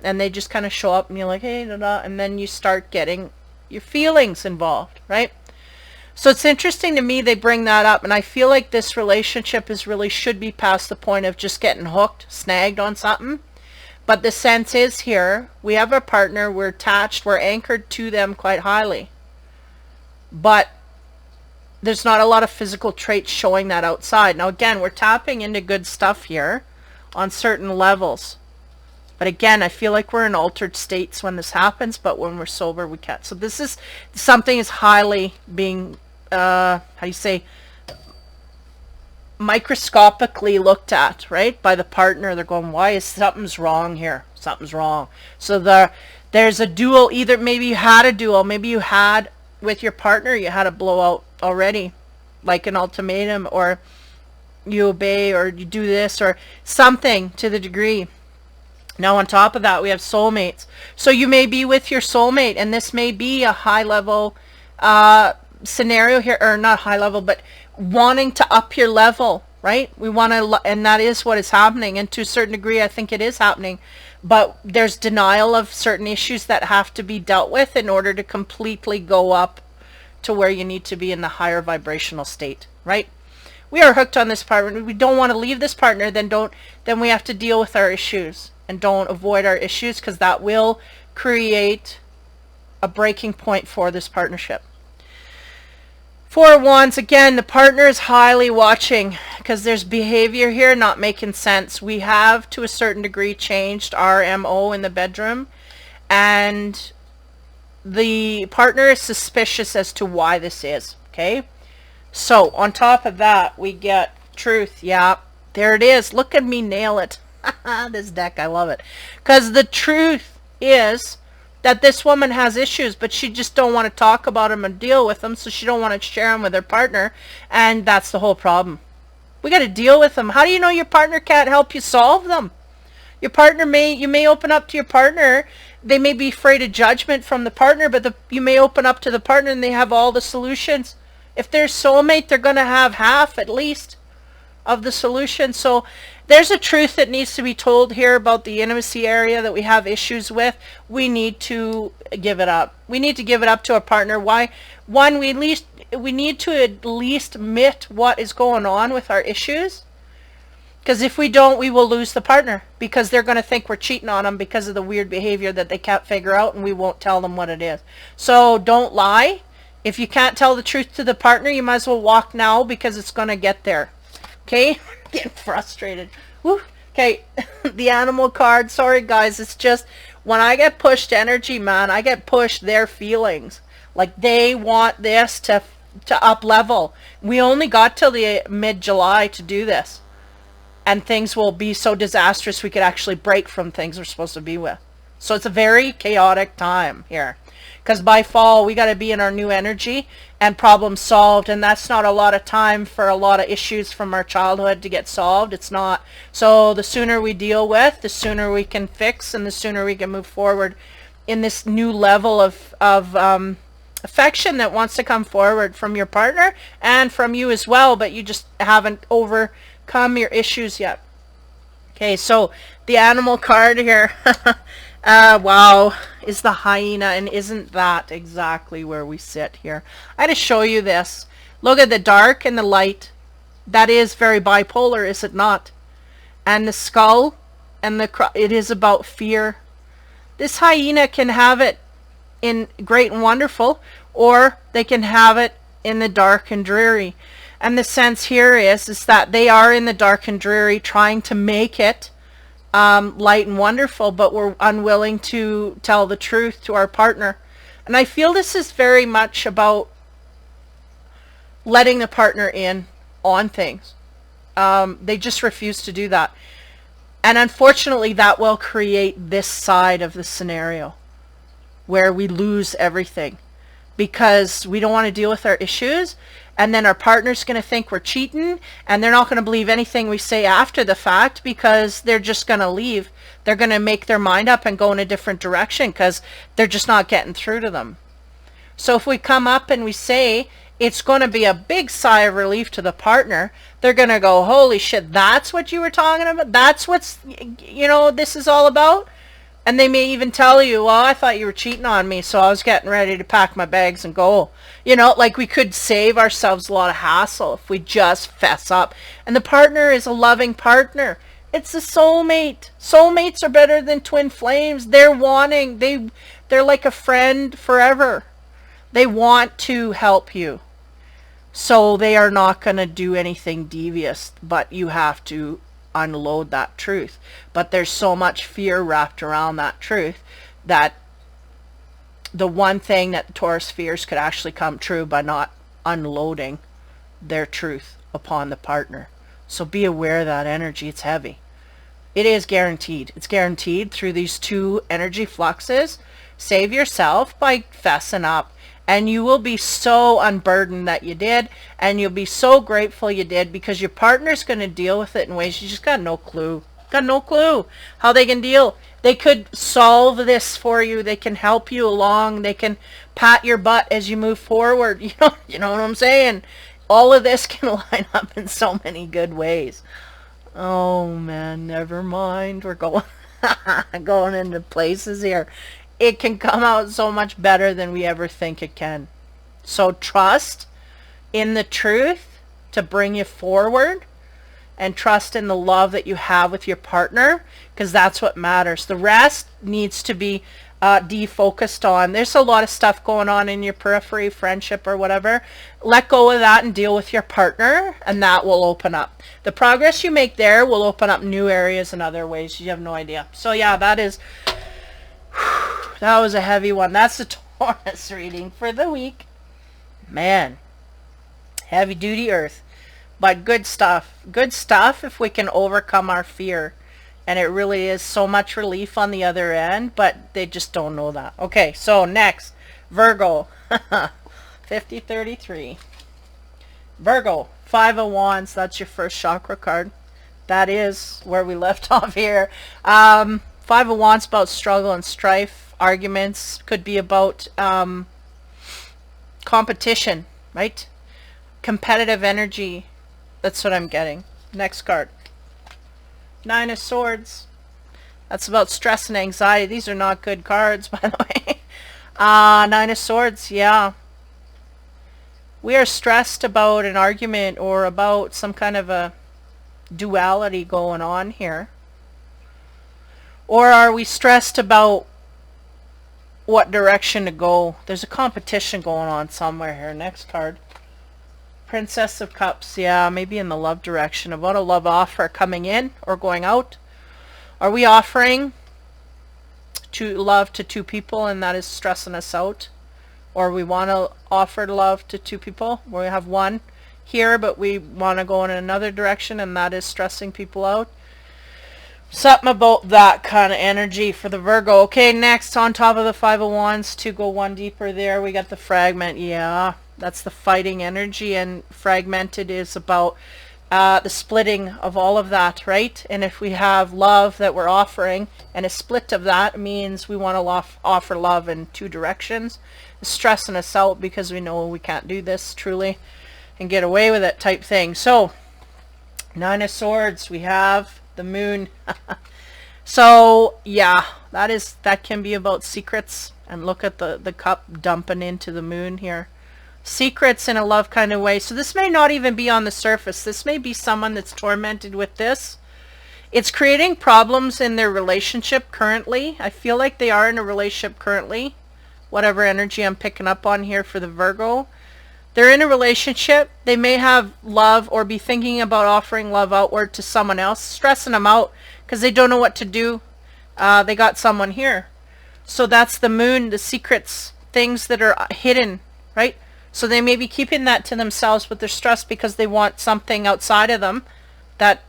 they just kind of show up and you're like, hey, da, da, and then you start getting your feelings involved, right? So it's interesting to me they bring that up, and I feel like this relationship should be past the point of just getting hooked, snagged on something. But the sense is here, we have a partner, we're attached, we're anchored to them quite highly. But there's not a lot of physical traits showing that outside. Now again, we're tapping into good stuff here on certain levels. But again, I feel like we're in altered states when this happens, but when we're sober, we can't. So this is something is highly being, microscopically looked at, right, by the partner. They're going, why is something's wrong here? Something's wrong. So there's a duel. Either maybe you had a duel, maybe you had with your partner, you had a blowout already, like an ultimatum, or you obey, or you do this, or something to the degree. Now on top of that, we have soulmates. So you may be with your soulmate, and this may be a high level scenario here, or not high level, but wanting to up your level, right? We want to, and that is what is happening. And to a certain degree, I think it is happening. But there's denial of certain issues that have to be dealt with in order to completely go up to where you need to be in the higher vibrational state, right? We are hooked on this partner. We don't want to leave this partner, then we have to deal with our issues, and don't avoid our issues, because that will create a breaking point for this partnership. Four of Wands, again, the partner is highly watching, because there's behavior here not making sense. We have, to a certain degree, changed our MO in the bedroom, and the partner is suspicious as to why this is, okay? So, on top of that, we get truth. Yeah, there it is. Look at me nail it. This deck, I love it. Because the truth is that this woman has issues, but she just don't want to talk about them and deal with them, so she don't want to share them with her partner, and that's the whole problem. We got to deal with them. How do you know your partner can't help you solve them? Your partner you may open up to your partner. They may be afraid of judgment from the partner, but you may open up to the partner and they have all the solutions. If they're soulmate, they're going to have half at least of the solution. So there's a truth that needs to be told here about the intimacy area that we have issues with. We need to give it up. We need to give it up to our partner. Why? One, we need to at least admit what is going on with our issues. Because if we don't, we will lose the partner, because they're going to think we're cheating on them because of the weird behavior that they can't figure out, and we won't tell them what it is. So don't lie. If you can't tell the truth to the partner, you might as well walk now, because it's going to get there. Okay? Getting frustrated. Woo. Okay, the animal card. Sorry, guys. It's just when I get pushed energy, man, I get pushed their feelings. Like they want this to up level. We only got till the mid-July to do this. And things will be so disastrous we could actually break from things we're supposed to be with. So it's a very chaotic time here. Because by fall, we got to be in our new energy and problem solved. And that's not a lot of time for a lot of issues from our childhood to get solved. It's not. So the sooner we deal with, the sooner we can fix, and the sooner we can move forward in this new level of affection that wants to come forward from your partner and from you as well. But you just haven't overcome your issues yet. Okay, so the animal card here. Wow, is the hyena, and isn't that exactly where we sit here? I had to show you this. Look at the dark and the light. That is very bipolar, is it not? And the skull and it is about fear. This hyena can have it in great and wonderful, or they can have it in the dark and dreary. And the sense here is that they are in the dark and dreary trying to make it light and wonderful, but we're unwilling to tell the truth to our partner. And I feel this is very much about letting the partner in on things. They just refuse to do that. And unfortunately, that will create this side of the scenario where we lose everything, because we don't want to deal with our issues, and then our partner's going to think we're cheating, and they're not going to believe anything we say after the fact, because they're just going to leave. They're going to make their mind up and go in a different direction, because they're just not getting through to them. So if we come up and we say, it's going to be a big sigh of relief to the partner, they're going to go, holy shit, that's what you were talking about? That's what's, this is all about? And they may even tell you, well, I thought you were cheating on me, so I was getting ready to pack my bags and go. Like we could save ourselves a lot of hassle if we just fess up. And the partner is a loving partner. It's a soulmate. Soulmates are better than twin flames. They're like a friend forever. They want to help you. So they are not going to do anything devious, but you have to unload that truth. But there's so much fear wrapped around that truth that the one thing that the Taurus fears could actually come true by not unloading their truth upon the partner. So be aware of that energy. It's heavy. It is guaranteed. It's guaranteed through these two energy fluxes. Save yourself by fessing up, and you will be so unburdened that you did, and you'll be so grateful you did, because your partner's going to deal with it in ways you just got no clue. Got no clue how they can deal. They could solve this for you. They can help you along. They can pat your butt as you move forward. You know what I'm saying? All of this can line up in so many good ways. Oh man, never mind. We're going going into places here. It can come out so much better than we ever think it can. So trust in the truth to bring you forward, and trust in the love that you have with your partner, because that's what matters. The rest needs to be defocused on. There's a lot of stuff going on in your periphery, friendship or whatever. Let go of that and deal with your partner, and that will open up. The progress you make there will open up new areas in other ways. You have no idea. So yeah, that was a heavy one. That's the Taurus reading for the week. Man, heavy duty earth. But good stuff. Good stuff if we can overcome our fear. And it really is so much relief on the other end, but they just don't know that. Okay, so next, Virgo. 5033. Virgo, 5 of Wands. That's your first chakra card. That is where we left off here. 5 of Wands about struggle and strife. Arguments could be about competition, right? Competitive energy. That's what I'm getting. Next card. 9 of Swords. That's about stress and anxiety. These are not good cards, by the way. 9 of Swords, yeah. We are stressed about an argument or about some kind of a duality going on here. Or are we stressed about what direction to go? There's a competition going on somewhere here. Next card. Princess of Cups, yeah, maybe in the love direction. About a love offer coming in or going out. Are we offering love to 2 people and that is stressing us out? Or we want to offer love to 2 people. We have one here, but we want to go in another direction and that is stressing people out. Something about that kind of energy for the Virgo. Okay, next, on top of the 5 of Wands, to go one deeper there, we got the fragment. Yeah, that's the fighting energy, and fragmented is about the splitting of all of that, right? And if we have love that we're offering, and a split of that means we want to offer love in 2 directions. It's stressing us out because we know we can't do this truly and get away with it type thing. So, 9 of Swords, we have the moon. So yeah, that can be about secrets, and look at the cup dumping into the moon here. Secrets in a love kind of way. So this may not even be on the surface. This may be someone that's tormented with this. It's creating problems in their relationship currently. I feel like they are in a relationship currently, whatever energy I'm picking up on here for the Virgo. They're in a relationship. They may have love or be thinking about offering love outward to someone else, stressing them out because they don't know what to do. They got someone here. So that's the moon, the secrets, things that are hidden, right? So they may be keeping that to themselves, but they're stressed because they want something outside of them that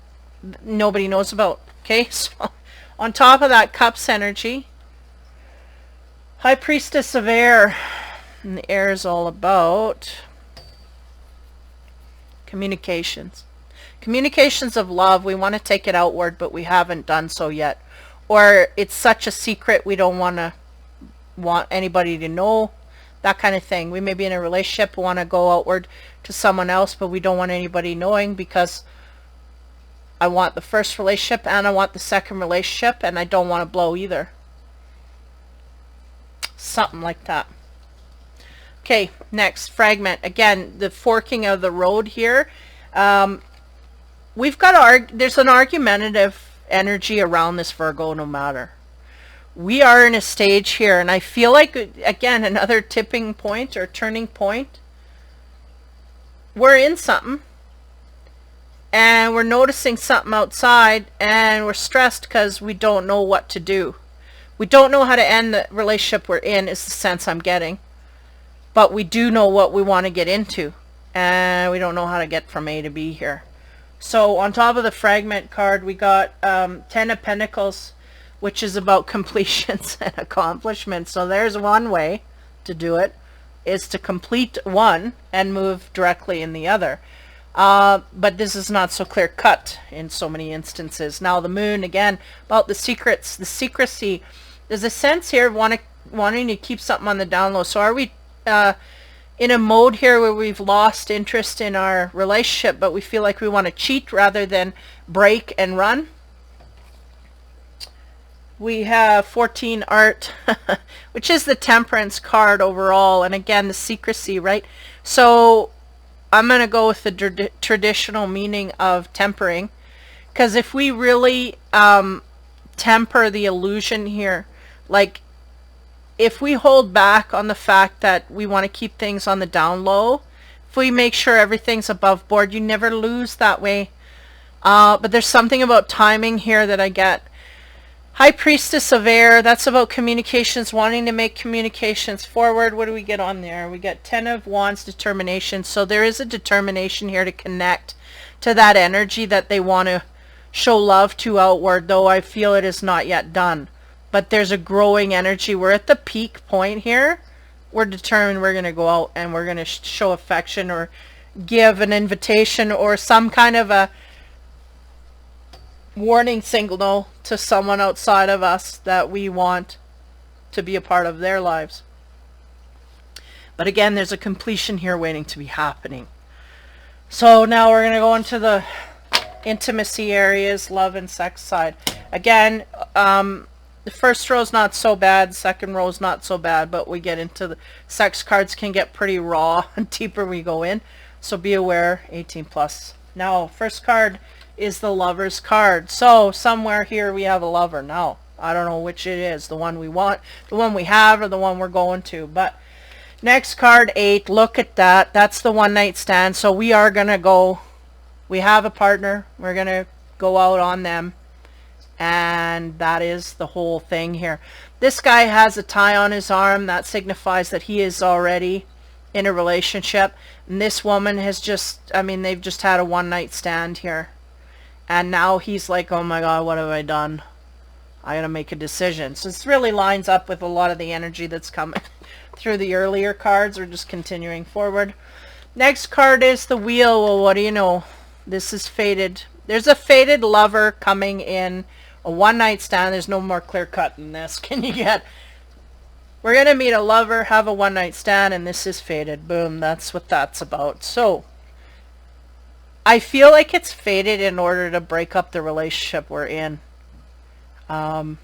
nobody knows about. Okay, so on top of that, Cups energy, High Priestess of Air. And the air is all about communications. Communications of love. We want to take it outward, but we haven't done so yet. Or it's such a secret we don't want anybody to know. That kind of thing. We may be in a relationship, want to go outward to someone else, but we don't want anybody knowing because I want the first relationship and I want the second relationship, and I don't want to blow either. Something like that. Okay, next, fragment. Again, the forking of the road here. We've got there's an argumentative energy around this Virgo no matter. We are in a stage here, and I feel like, again, another tipping point or turning point. We're in something, and we're noticing something outside, and we're stressed because we don't know what to do. We don't know how to end the relationship we're in, is the sense I'm getting. But we do know what we want to get into, and we don't know how to get from A to B here. So on top of the fragment card, we got 10 of Pentacles, which is about completions and accomplishments. So there's one way to do it, is to complete one and move directly in the other. But this is not so clear cut in so many instances. Now the moon, again, about the secrets, the secrecy. There's a sense here wanting to keep something on the down low. So are we in a mode here where we've lost interest in our relationship, but we feel like we want to cheat rather than break and run? We have 14 art, which is the temperance card overall. And again, the secrecy, right? So I'm going to go with the traditional meaning of tempering. Because if we really temper the illusion here, like if we hold back on the fact that we want to keep things on the down low, if we make sure everything's above board, you never lose that way. But there's something about timing here that I get. High Priestess of Air, that's about communications, wanting to make communications forward. What do we get on there? We get 10 of Wands, determination. So there is a determination here to connect to that energy that they want to show love to outward, though I feel it is not yet done. But there's a growing energy. We're at the peak point here. We're determined we're going to go out and we're going to show affection or give an invitation or some kind of a warning signal to someone outside of us that we want to be a part of their lives. But again, there's a completion here waiting to be happening. So now we're going to go into the intimacy areas, love and sex side. Again, the first row is not so bad, second row is not so bad, but we get into the sex cards can get pretty raw and deeper we go in. So be aware, 18 plus. Now, first card is the Lover's card. So somewhere here we have a lover. Now, I don't know which it is, the one we want, the one we have, or the one we're going to. But next card, 8, look at that. That's the one night stand. So we are going to go, we have a partner. We're going to go out on them. And that is the whole thing here. This guy has a tie on his arm. That signifies that he is already in a relationship. And this woman has just, I mean, they've just had a one night stand here. And now he's like, oh my God, what have I done? I gotta make a decision. So this really lines up with a lot of the energy that's coming through the earlier cards. We're just continuing forward. Next card is the Wheel. Well, what do you know? This is fated. There's a fated lover coming in. A one night stand. There's no more clear cut than this. Can you get? We're gonna meet a lover, have a one night stand, and this is fated. Boom. That's what that's about. So I feel like it's fated in order to break up the relationship we're in. And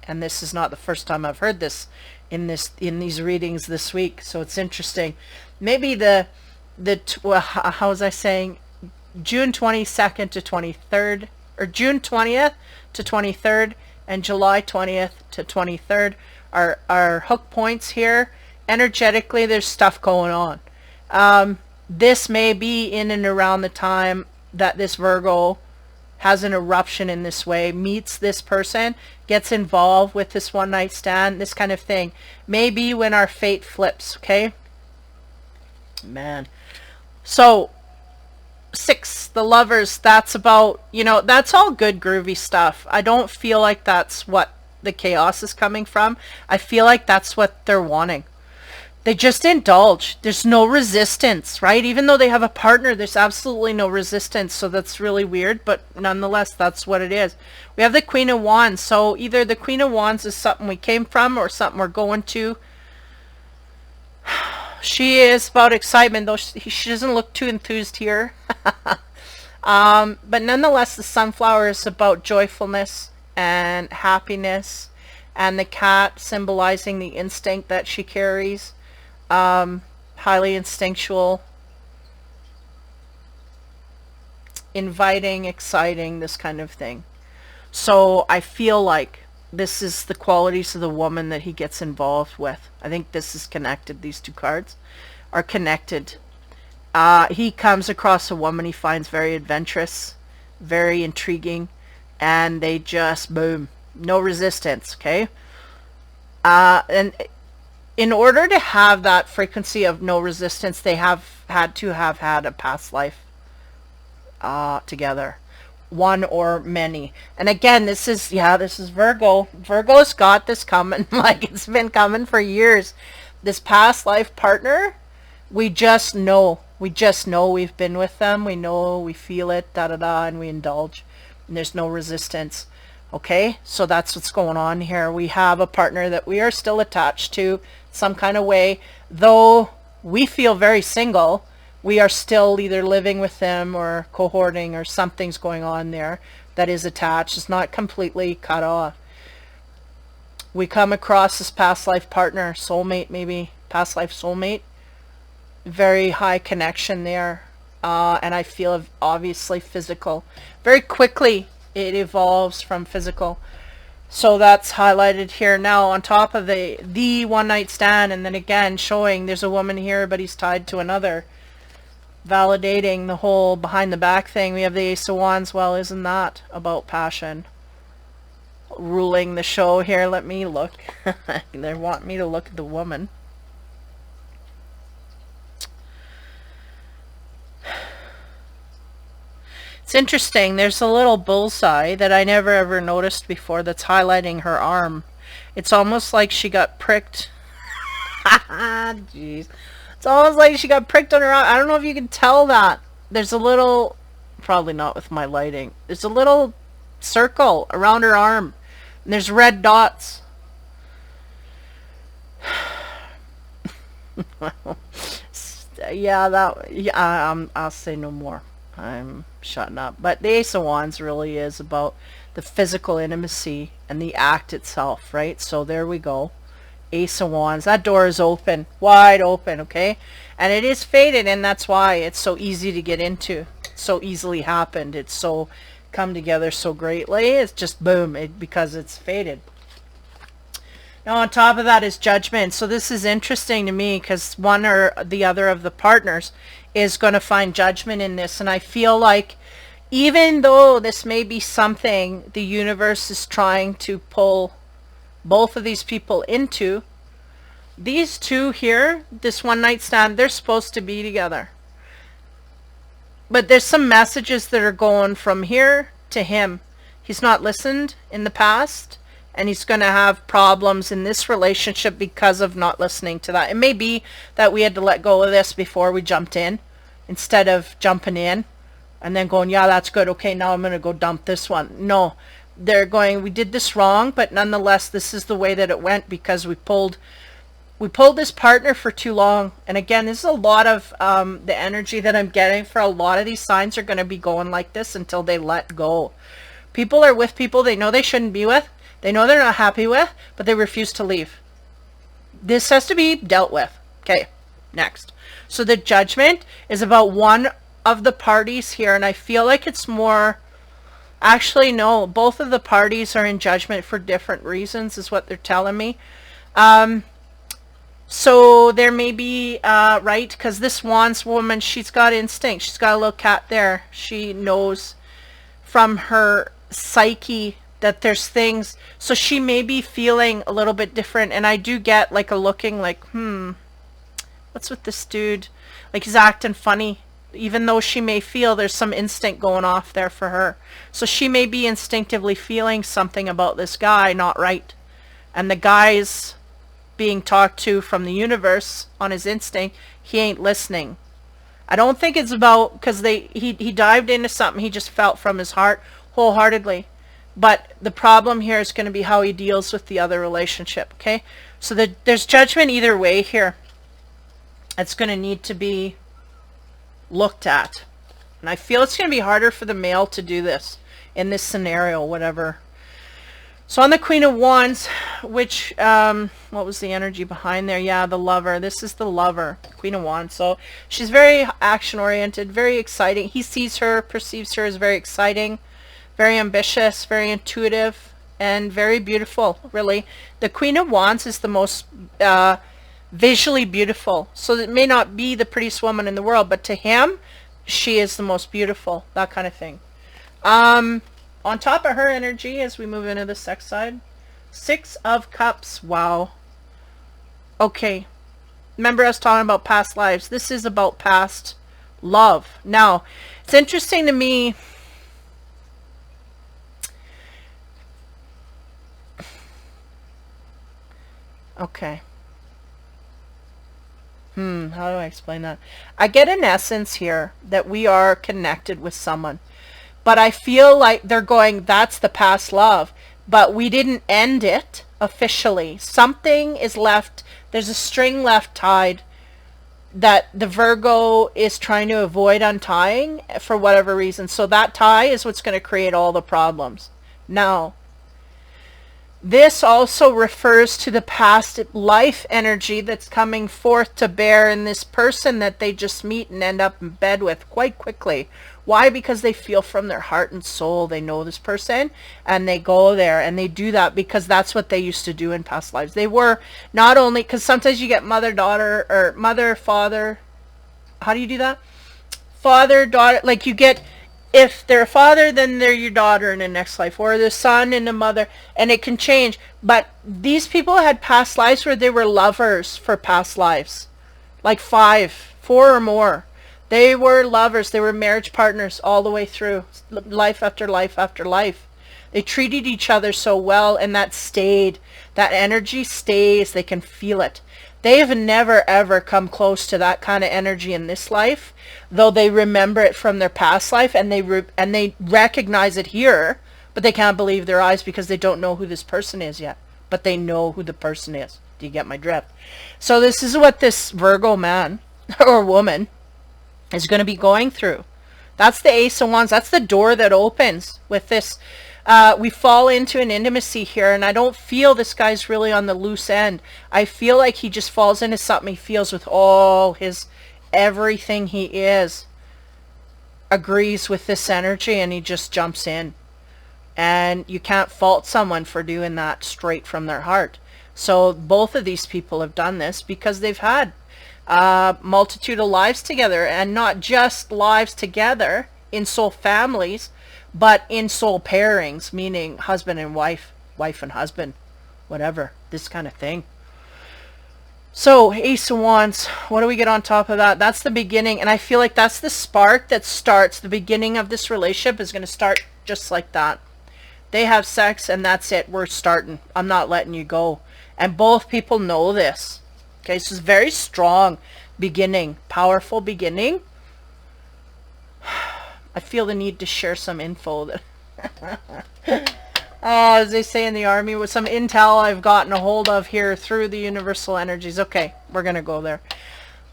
this is not the first time I've heard this in these readings this week. So it's interesting. Maybe how was I saying? June 22nd to 23rd, or June 20th to 23rd, and July 20th to 23rd are hook points here. Energetically, there's stuff going on. This may be in and around the time that this Virgo has an eruption in this way, meets this person, gets involved with this one night stand, this kind of thing. Maybe when our fate flips, okay? Man. So 6, the Lovers, that's about, you know, that's all good groovy stuff. I don't feel like that's what the chaos is coming from. I feel like that's what they're wanting. They just indulge. There's no resistance, right? Even though they have a partner, there's absolutely no resistance. So that's really weird, but nonetheless, that's what it is. We have the Queen of Wands. So either the Queen of Wands is something we came from or something we're going to. She is about excitement, though she doesn't look too enthused here. But nonetheless, the Sunflower is about joyfulness and happiness, and the cat symbolizing the instinct that she carries. Highly instinctual, inviting, exciting, this kind of thing. So I feel like this is the qualities of the woman that he gets involved with. I think this is connected. These two cards are connected. He comes across a woman he finds very adventurous, very intriguing, and they just, boom, no resistance, okay? And in order to have that frequency of no resistance, they have had to have had a past life together. One or many. And again, this is Virgo. Virgo's got this coming. Like, it's been coming for years. This past life partner, we just know. We just know we've been with them. We know, we feel it, da da da, and we indulge. And there's no resistance. Okay, so that's what's going on here. We have a partner that we are still attached to some kind of way. Though we feel very single, we are still either living with them or cohorting, or something's going on there that is attached. It's not completely cut off. We come across this past life partner, soulmate, maybe past life soulmate. Very high connection there. And I feel obviously physical. Very quickly it evolves from physical. So that's highlighted here. Now on top of the one night stand, and then again showing there's a woman here but he's tied to another. Validating the whole behind the back thing. We have the Ace of Wands. Well, isn't that about passion? Ruling the show here. Let me look. They want me to look at the woman. It's interesting. There's a little bullseye that I never ever noticed before that's highlighting her arm. It's almost like she got pricked. Jeez. It's almost like she got pricked on her arm. I don't know if you can tell that. There's a little, probably not with my lighting. There's a little circle around her arm. And there's red dots. I'll say no more. I'm shutting up. But the Ace of Wands really is about the physical intimacy and the act itself, right? So there we go. Ace of Wands. That door is open. Wide open, okay? And it is faded, and that's why it's so easy to get into. It's so easily happened. It's so come together so greatly. It's just boom, because it's faded. Now on top of that is Judgment. So this is interesting to me because one or the other of the partners is going to find judgment in this. And I feel like even though this may be something the universe is trying to pull both of these people into, these two here, this one night stand, they're supposed to be together. But there's some messages that are going from here to him. He's not listened in the past, and he's going to have problems in this relationship because of not listening to that. It may be that we had to let go of this before we jumped in, instead of jumping in and then going, yeah, that's good. Okay, now I'm going to go dump this one. No, they're going, we did this wrong, but nonetheless, this is the way that it went because we pulled this partner for too long. And again, this is a lot of the energy that I'm getting for a lot of these signs are going to be going like this until they let go. People are with people they know they shouldn't be with. They know they're not happy with, but they refuse to leave. This has to be dealt with. Okay, next. So the Judgment is about one of the parties here, and I feel like it's more... Actually, no, both of the parties are in judgment for different reasons, is what they're telling me. So there may be, right, because this Wands woman, she's got instinct. She's got a little cat there. She knows from her psyche that there's things. So she may be feeling a little bit different. And I do get like a looking like, what's with this dude? Like he's acting funny. Even though she may feel there's some instinct going off there for her. So she may be instinctively feeling something about this guy not right. And the guy's being talked to from the universe on his instinct. He ain't listening. I don't think it's about, because he dived into something he just felt from his heart wholeheartedly. But the problem here is going to be how he deals with the other relationship, okay? So there's judgment either way here. It's going to need to be looked at. And I feel it's going to be harder for the male to do this in this scenario, whatever. So on the Queen of Wands, which, what was the energy behind there? Yeah, the Lover. This is the Lover, Queen of Wands. So she's very action-oriented, very exciting. He sees her, perceives her as very exciting, very ambitious, very intuitive, and very beautiful, really. The Queen of Wands is the most visually beautiful. So it may not be the prettiest woman in the world, but to him, she is the most beautiful, that kind of thing. On top of her energy, as we move into the sex side, 6 of Cups. Wow. Okay. Remember us talking about past lives. This is about past love. Now, it's interesting to me. Okay. How do I explain that? I get an essence here that we are connected with someone. But I feel like they're going, that's the past love. But we didn't end it officially. Something is left, there's a string left tied that the Virgo is trying to avoid untying for whatever reason. So that tie is what's going to create all the problems. Now, this also refers to the past life energy that's coming forth to bear in this person that they just meet and end up in bed with quite quickly. Why? Because they feel from their heart and soul they know this person, and they go there and they do that because that's what they used to do in past lives. They were not only, because sometimes you get mother, daughter, or mother, father. How do you do that? Father, daughter, like you get, if they're a father, then they're your daughter in the next life, or the son and the mother, and it can change. But these people had past lives where they were lovers for past lives, like 4 or more. They were lovers. They were marriage partners all the way through, life after life after life. They treated each other so well, and that stayed. That energy stays. They can feel it. They have never ever come close to that kind of energy in this life, though they remember it from their past life, and they recognize it here, but they can't believe their eyes because they don't know who this person is yet. But they know who the person is. Do you get my drift? So this is what this Virgo man or woman is going to be going through. That's the Ace of Wands. That's the door that opens with this. We fall into an intimacy here, and I don't feel this guy's really on the loose end. I feel like he just falls into something he feels with all his, everything he is, agrees with this energy, and he just jumps in. And you can't fault someone for doing that straight from their heart. So both of these people have done this because they've had a multitude of lives together, and not just lives together in soul families, but in soul pairings, meaning husband and wife, wife and husband, whatever, this kind of thing. So Ace of Wands, what do we get on top of that? That's the beginning, and I feel like that's the spark that starts the beginning of this relationship. Is going to start just like that. They have sex and that's it. We're starting. I'm not letting you go. And both people know this. Okay, so it's a very strong beginning, powerful beginning. I feel the need to share some info that as they say in the army, with some intel I've gotten a hold of here through the universal energies. Okay, we're going to go there.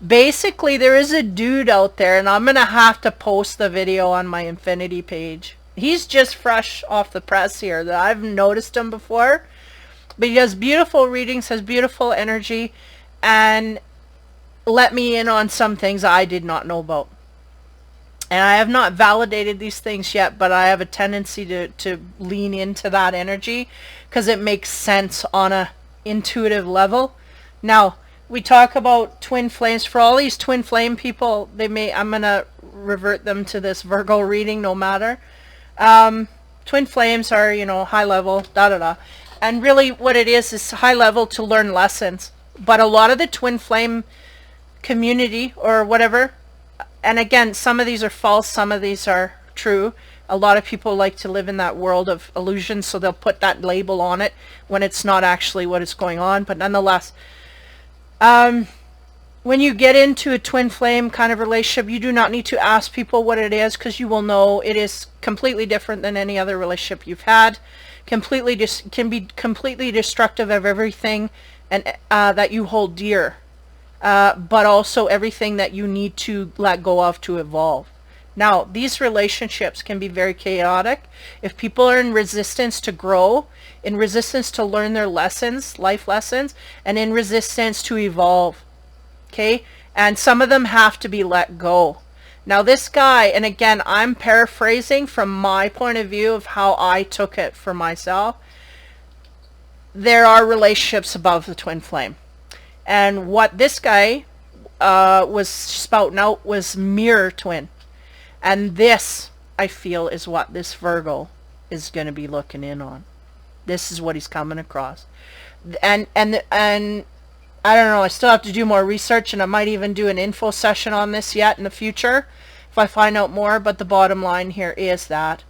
Basically, there is a dude out there, and I'm going to have to post the video on my Infinity page. He's just fresh off the press here. That I've noticed him before. But he has beautiful readings, has beautiful energy, and let me in on some things I did not know about. And I have not validated these things yet, but I have a tendency to lean into that energy because it makes sense on a intuitive level. Now, we talk about twin flames. For all these twin flame people, I'm going to revert them to this Virgo reading no matter. Twin flames are, high level, da-da-da. And really what it is high level to learn lessons. But a lot of the twin flame community or whatever, and again, some of these are false, some of these are true. A lot of people like to live in that world of illusion, so they'll put that label on it when it's not actually what is going on. But nonetheless, when you get into a twin flame kind of relationship, you do not need to ask people what it is, because you will know it is completely different than any other relationship you've had. Can be completely destructive of everything and that you hold dear. But also everything that you need to let go of to evolve. Now, these relationships can be very chaotic. If people are in resistance to grow, in resistance to learn their lessons, life lessons, and in resistance to evolve. Okay? And some of them have to be let go. Now, this guy, and again, I'm paraphrasing from my point of view of how I took it for myself. There are relationships above the twin flame. And what this guy was spouting out was mirror twin. And this, I feel, is what this Virgo is going to be looking in on. This is what he's coming across. And I don't know, I still have to do more research, and I might even do an info session on this yet in the future if I find out more. But the bottom line here is that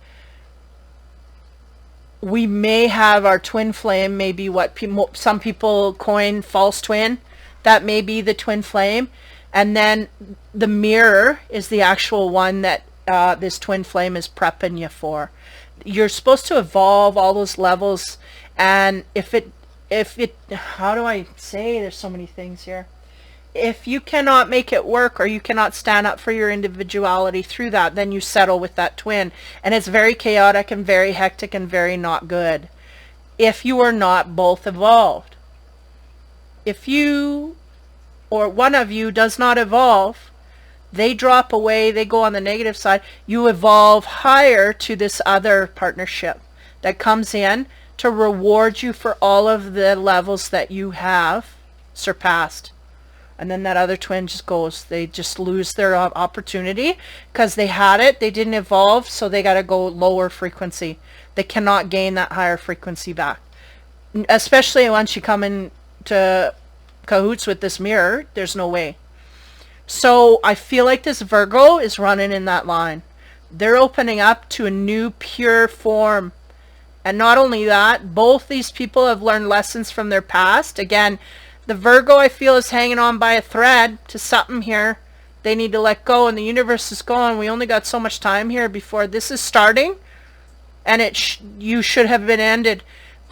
we may have our twin flame, maybe what some people coin false twin. that may be the twin flame. And then the mirror is the actual one that this twin flame is prepping you for. You're supposed to evolve all those levels, and if it, how do I say, there's so many things here. If you cannot make it work, or you cannot stand up for your individuality through that, then you settle with that twin. And it's very chaotic and very hectic and very not good if you are not both evolved. If you, or one of you, does not evolve, they drop away, they go on the negative side. You evolve higher to this other partnership that comes in to reward you for all of the levels that you have surpassed. And then that other twin just goes, they just lose their opportunity because they had it, they didn't evolve, so they got to go lower frequency. They cannot gain that higher frequency back. Especially once you come into cahoots with this mirror, there's no way. So I feel like this Virgo is running in that line. They're opening up to a new pure form. And not only that, both these people have learned lessons from their past. Again, the Virgo, I feel, is hanging on by a thread to something here. They need to let go, and the universe is going. We only got so much time here before this is starting. And you should have been ended.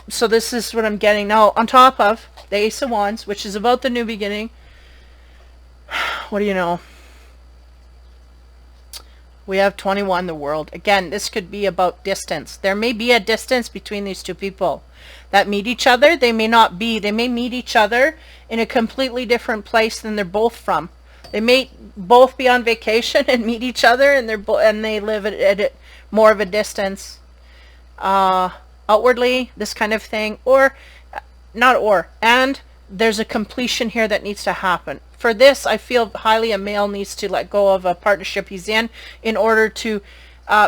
So this is what I'm getting now. On top of the Ace of Wands, which is about the new beginning. What do you know? We have 21, the World. Again, this could be about distance. There may be a distance between these two people that meet each other. They may not be. They may meet each other in a completely different place than they're both from. They may both be on vacation and meet each other, and they live at more of a distance. Outwardly, this kind of thing, and there's a completion here that needs to happen. For this, I feel highly a male needs to let go of a partnership he's in order to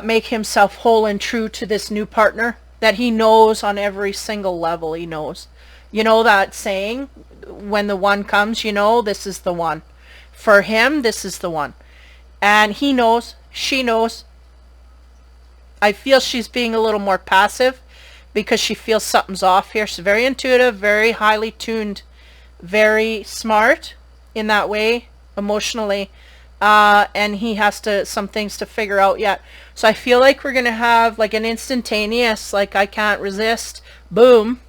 make himself whole and true to this new partner that he knows on every single level. He knows. You know that saying, when the one comes, you know this is the one. For him, this is the one. And he knows, she knows. I feel she's being a little more passive because she feels something's off here. She's very intuitive, very highly tuned, very smart in that way, emotionally. And he has some things to figure out yet. So I feel like we're going to have like an instantaneous, like I can't resist, boom.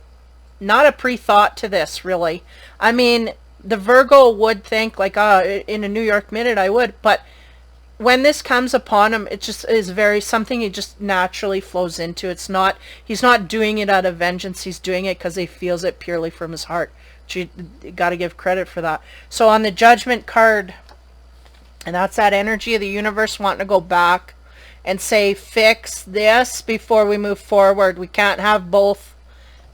Not a pre-thought to this, really. I mean, the Virgo would think like, in a New York minute I would, but when this comes upon him, it just is something he just naturally flows into. He's not doing it out of vengeance. He's doing it because he feels it purely from his heart. You got to give credit for that. So on the Judgment card, and that's that energy of the universe wanting to go back and say, fix this before we move forward. We can't have both.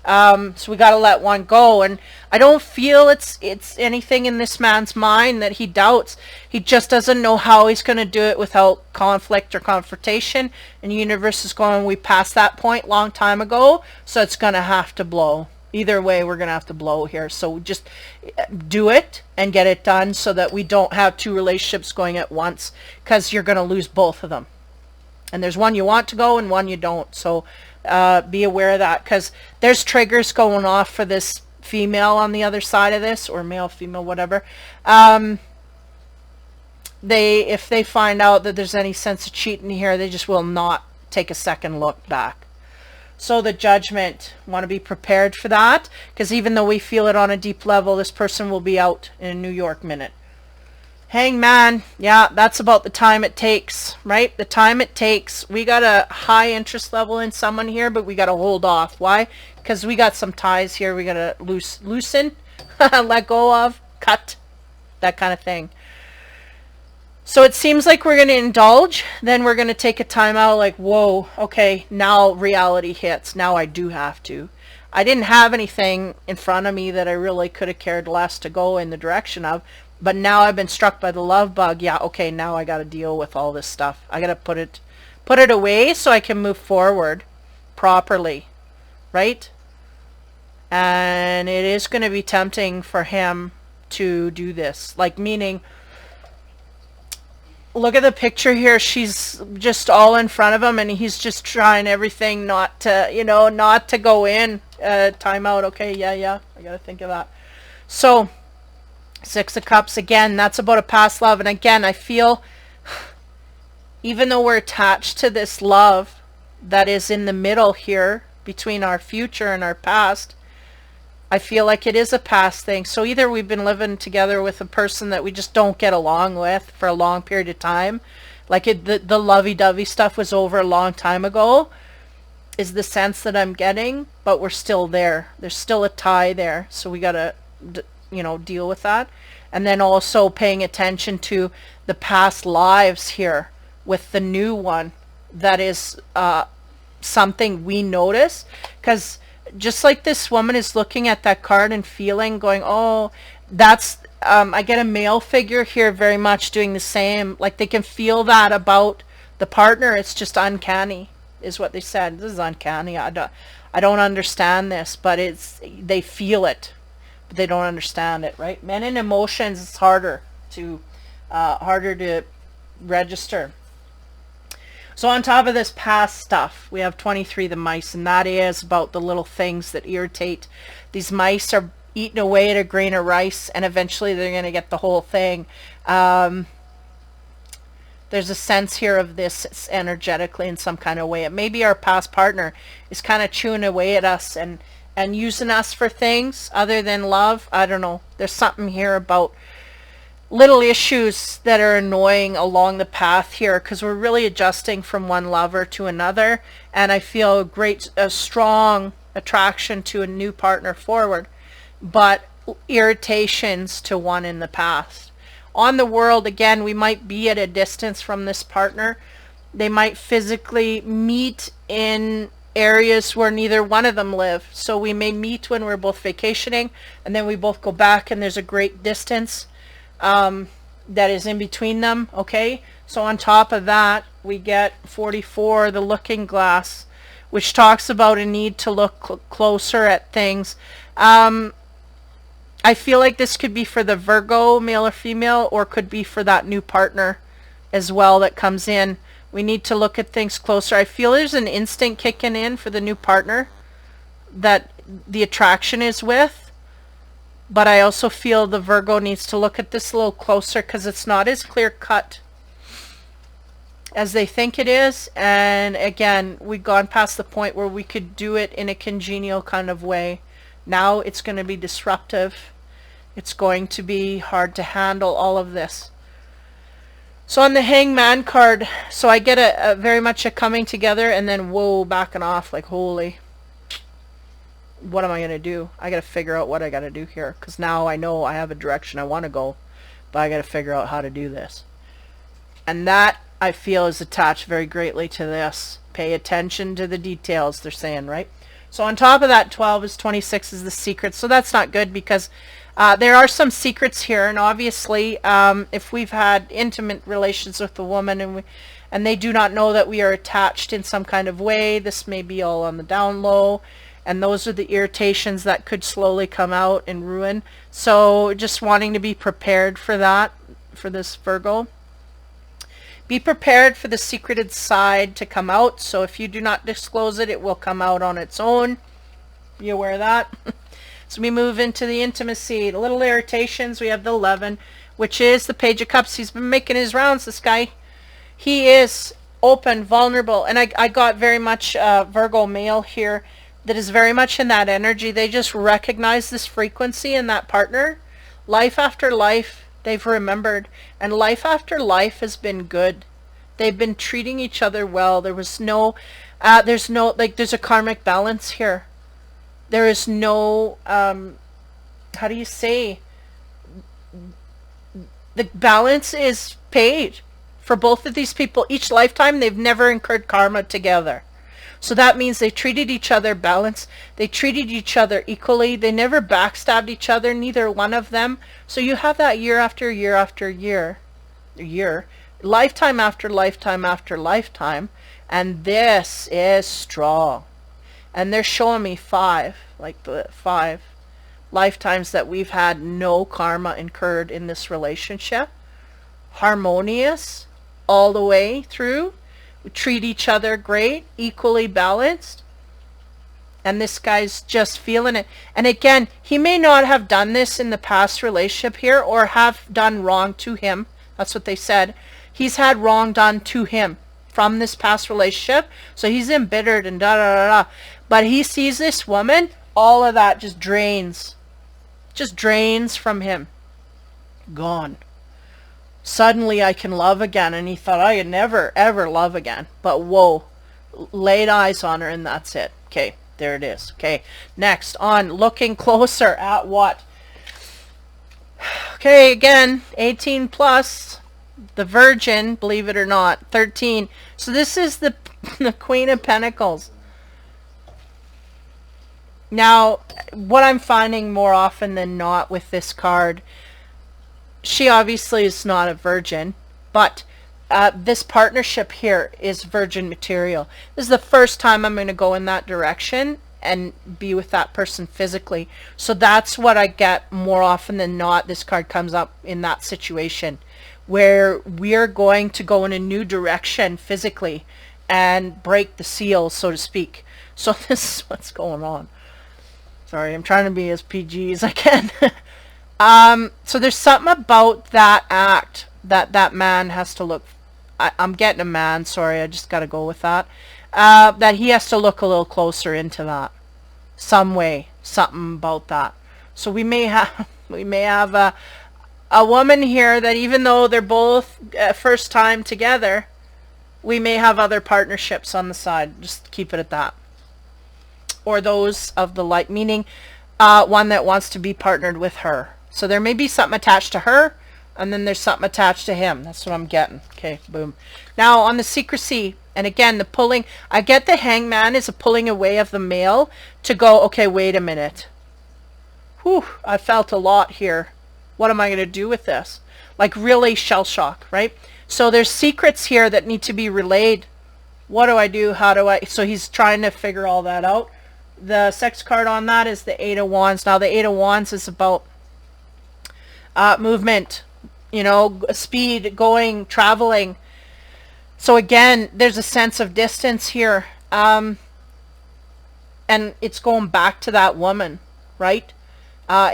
So we got to let one go. And I don't feel it's anything in this man's mind that he doubts. He just doesn't know how he's going to do it without conflict or confrontation. And the universe is going, we passed that point long time ago, so it's going to have to blow. Either way, we're going to have to blow here. So just do it and get it done so that we don't have two relationships going at once, because you're going to lose both of them. And there's one you want to go and one you don't. So be aware of that, because there's triggers going off for this female on the other side of this, or male, female, whatever. If they find out that there's any sense of cheating here, they just will not take a second look back. So the Judgment, want to be prepared for that, because even though we feel it on a deep level, this person will be out in a New York minute. Hangman, yeah, that's about the time it takes, right? The time it takes. We got a high interest level in someone here, but we got to hold off. Why? Because we got some ties here we got to loosen, let go of, cut, that kind of thing. So it seems like we're going to indulge, then we're going to take a time out, like, whoa, okay, now reality hits. Now I do have to. I didn't have anything in front of me that I really could have cared less to go in the direction of, but now I've been struck by the love bug. Yeah, okay, now I got to deal with all this stuff. I got to put it away so I can move forward properly, right? And it is going to be tempting for him to do this, like, meaning, look at the picture here. She's just all in front of him, and he's just trying everything not to go in. Time out. Okay, yeah, I gotta think of that. So Six of Cups, again, that's about a past love. And again, I feel even though we're attached to this love that is in the middle here between our future and our past, I feel like it is a past thing. So either we've been living together with a person that we just don't get along with for a long period of time, like the lovey-dovey stuff was over a long time ago, is the sense that I'm getting, but we're still there. There's still a tie there. So we got to, deal with that. And then also paying attention to the past lives here with the new one that is something we notice. Because just like this woman is looking at that card and feeling, going, oh, that's, I get a male figure here very much doing the same. Like they can feel that about the partner. It's just uncanny, is what they said. This is uncanny. I don't understand this, but they feel it, but they don't understand it, right? Men and emotions is harder to register. So on top of this past stuff, we have 23, the mice, and that is about the little things that irritate. These mice are eating away at a grain of rice, and eventually they're going to get the whole thing. There's a sense here of this energetically in some kind of way. It may be our past partner is kind of chewing away at us and using us for things other than love. I don't know. There's something here about little issues that are annoying along the path here, because we're really adjusting from one lover to another, and I feel a strong attraction to a new partner forward, but irritations to one in the past. On the world, again, we might be at a distance from this partner. They might physically meet in areas where neither one of them live, so we may meet when we're both vacationing, and then we both go back and there's a great distance that is in between them. Okay, so on top of that we get 44, the looking glass, which talks about a need to look closer at things. I feel like this could be for the Virgo, male or female, or could be for that new partner as well that comes in. We need to look at things closer. I feel there's an instinct kicking in for the new partner that the attraction is with. But I also feel the Virgo needs to look at this a little closer, because it's not as clear cut as they think it is. And again, we've gone past the point where we could do it in a congenial kind of way. Now it's going to be disruptive. It's going to be hard to handle all of this. So on the Hangman card, so I get a very much a coming together, and then whoa, backing off, like holy, what am I going to do? I got to figure out what I got to do here, because now I know I have a direction I want to go, but I got to figure out how to do this. And that, I feel, is attached very greatly to this. Pay attention to the details, they're saying, right? So on top of that, 12 is 26 is the secret. So that's not good, because there are some secrets here, and obviously if we've had intimate relations with a woman and they do not know that we are attached in some kind of way, this may be all on the down low. And those are the irritations that could slowly come out and ruin. So just wanting to be prepared for that, for this Virgo. Be prepared for the secreted side to come out. So if you do not disclose it, it will come out on its own. Be aware of that. So we move into the intimacy. The little irritations, we have the 11, which is the Page of Cups. He's been making his rounds, this guy. He is open, vulnerable. And I got very much Virgo male here. That is very much in that energy. They just recognize this frequency in that partner. Life after life, they've remembered. And life after life has been good. They've been treating each other well. There's a karmic balance here. There is no, how do you say? The balance is paid for both of these people. Each lifetime, they've never incurred karma together. So that means they treated each other balanced. They treated each other equally. They never backstabbed each other, neither one of them. So you have that year after year after year, lifetime after lifetime after lifetime. And this is strong. And they're showing me 5, like the 5 lifetimes that we've had no karma incurred in this relationship. Harmonious all the way through. We treat each other great, equally balanced. and this guy's just feeling it. And again, he may not have done this in the past relationship here, or have done wrong to him. That's what they said. He's had wrong done to him from this past relationship, so he's embittered and da da da da. But he sees this woman, all of that just drains from him. Gone. Suddenly I can love again. And he thought, I could never ever love again. But whoa, laid eyes on her and that's it. Okay, there it is. Okay, next on looking closer at what? Okay, again, 18 plus, the Virgin, believe it or not, 13. So this is the Queen of Pentacles. Now, what I'm finding more often than not with this card, she obviously is not a virgin, but this partnership here is virgin material. This is the first time I'm going to go in that direction and be with that person physically. So that's what I get more often than not. This card comes up in that situation where we're going to go in a new direction physically and break the seal, so to speak. So this is what's going on. Sorry, I'm trying to be as PG as I can. So there's something about that act that man has to look. I'm getting a man. Sorry, I just got to go with that. That he has to look a little closer into that, some way, something about that. So we may have a woman here that, even though they're both first time together, we may have other partnerships on the side. Just keep it at that. Or those of the like, meaning one that wants to be partnered with her. So there may be something attached to her, and then there's something attached to him. That's what I'm getting. Okay, boom. Now on the secrecy, and again, the pulling, I get the Hangman is a pulling away of the male to go, okay, wait a minute. Whew, I felt a lot here. What am I going to do with this? Like really shell shock, right? So there's secrets here that need to be relayed. What do I do? How do I? So he's trying to figure all that out. The sex card on that is the Eight of Wands. Now the Eight of Wands is about movement, you know, speed, going, traveling. So again, there's a sense of distance here. And it's going back to that woman, right?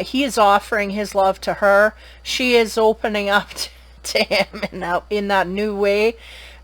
He is offering his love to her. She is opening up to him in that new way.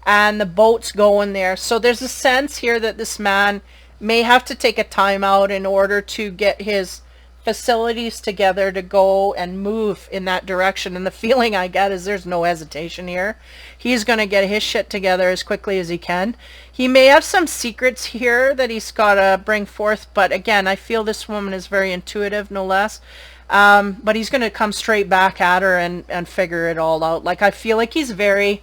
And the boat's going there. So there's a sense here that this man may have to take a time out in order to get his facilities together to go and move in that direction. And the feeling I get is there's no hesitation here. He's going to get his shit together as quickly as he can. He may have some secrets here that he's got to bring forth, but again, I feel this woman is very intuitive, no less. But he's going to come straight back at her and figure it all out. Like, I feel like he's very...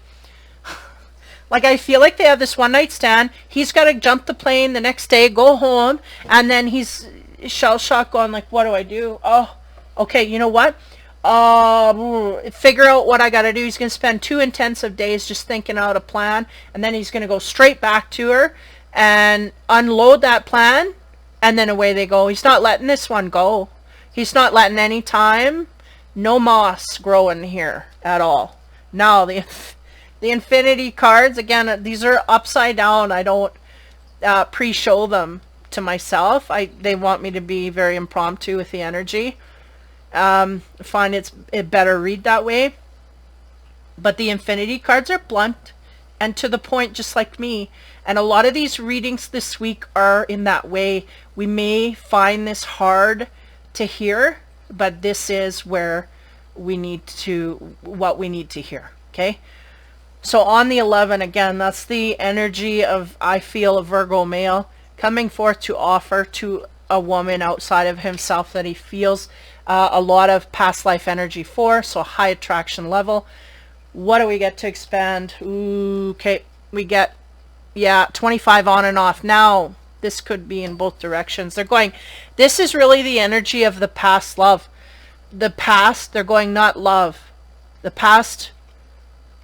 Like, I feel like they have this one night stand. He's got to jump the plane the next day, go home, and then he's shell shocked going like, what do I do? Oh, okay, you know what? Figure out what I got to do. He's going to spend 2 intensive days just thinking out a plan, and then he's going to go straight back to her and unload that plan, and then away they go. He's not letting this one go. He's not letting any time. No moss growing here at all. Now, the infinity cards, again, these are upside down. I don't pre-show them to myself. They want me to be very impromptu with the energy. Find it better read that way. But the infinity cards are blunt and to the point, just like me. And a lot of these readings this week are in that way. We may find this hard to hear, but this is where we need to, what we need to hear. Okay. So on the 11, again, that's the energy of, I feel, a Virgo male coming forth to offer to a woman outside of himself that he feels a lot of past life energy for. So high attraction level. What do we get to expand? Ooh, okay, we get, yeah, 25 on and off. Now, this could be in both directions. They're going, this is really the energy of the past love. The past, they're going, not love. The past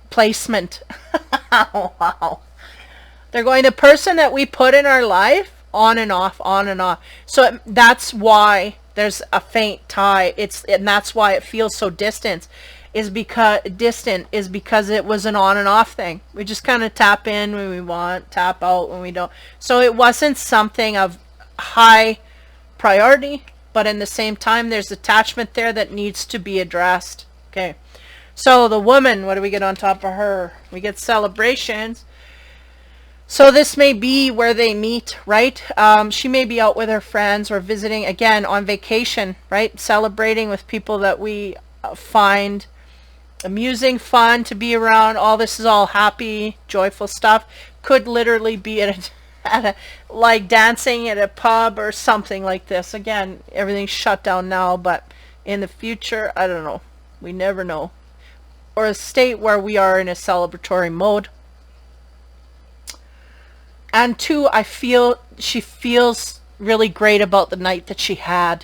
placement. Wow. They're going, the person that we put in our life, on and off, on and off. So that's why there's a faint tie. And that's why it feels so distant is because it was an on and off thing. We just kind of tap in when we want, tap out when we don't. So it wasn't something of high priority, but in the same time, there's attachment there that needs to be addressed. Okay. So the woman, what do we get on top of her? We get celebrations. So this may be where they meet, right? She may be out with her friends or visiting, again, on vacation, right? Celebrating with people that we find amusing, fun to be around. All this is all happy, joyful stuff. Could literally be at like dancing at a pub or something like this. Again, everything's shut down now, but in the future, I don't know. We never know. Or a state where we are in a celebratory mode. And two, I feel she feels really great about the night that she had.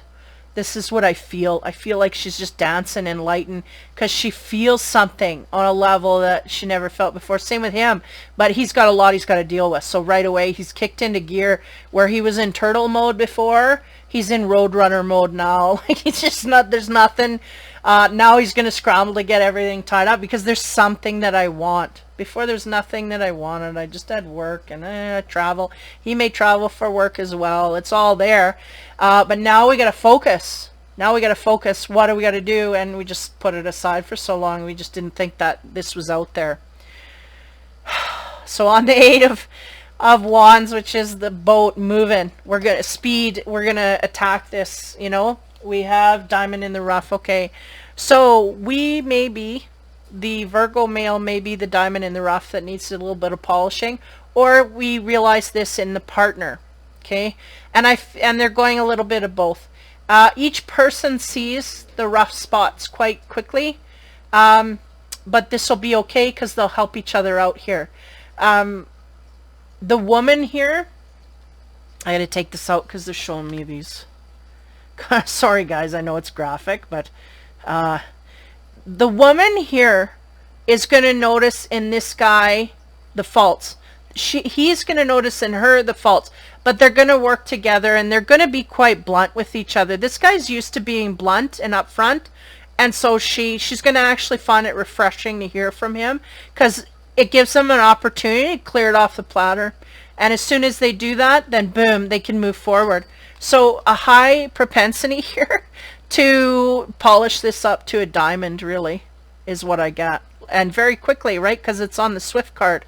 This is what I feel. I feel like she's just dancing and lighting because she feels something on a level that she never felt before. Same with him, but he's got a lot he's got to deal with. So right away, he's kicked into gear where he was in turtle mode before. He's in roadrunner mode now. Like he's just not, there's nothing. Now he's going to scramble to get everything tied up because there's something that I want. Before there's nothing that I wanted. I just had work and travel. He may travel for work as well. It's all there. But now we got to focus. Now we got to focus. What do we got to do? And we just put it aside for so long. We just didn't think that this was out there. So on the Eight of Wands, which is the boat moving. We're going to speed. We're going to attack this, you know. We have diamond in the rough. Okay. So we may be, the Virgo male may be the diamond in the rough that needs a little bit of polishing, or we realize this in the partner. Okay. And they're going a little bit of both. Each person sees the rough spots quite quickly. But this will be okay because they'll help each other out here. The woman here, I got to take this out because they're showing me these. Sorry guys, I know it's graphic, but the woman here is going to notice in this guy the faults. He's going to notice in her the faults, but they're going to work together and they're going to be quite blunt with each other. This guy's used to being blunt and upfront, and so she's going to actually find it refreshing to hear from him because it gives them an opportunity to clear it off the platter. And as soon as they do that, then boom, they can move forward. So a high propensity here to polish this up to a diamond really is what I got. And very quickly, right? Because it's on the Swift card.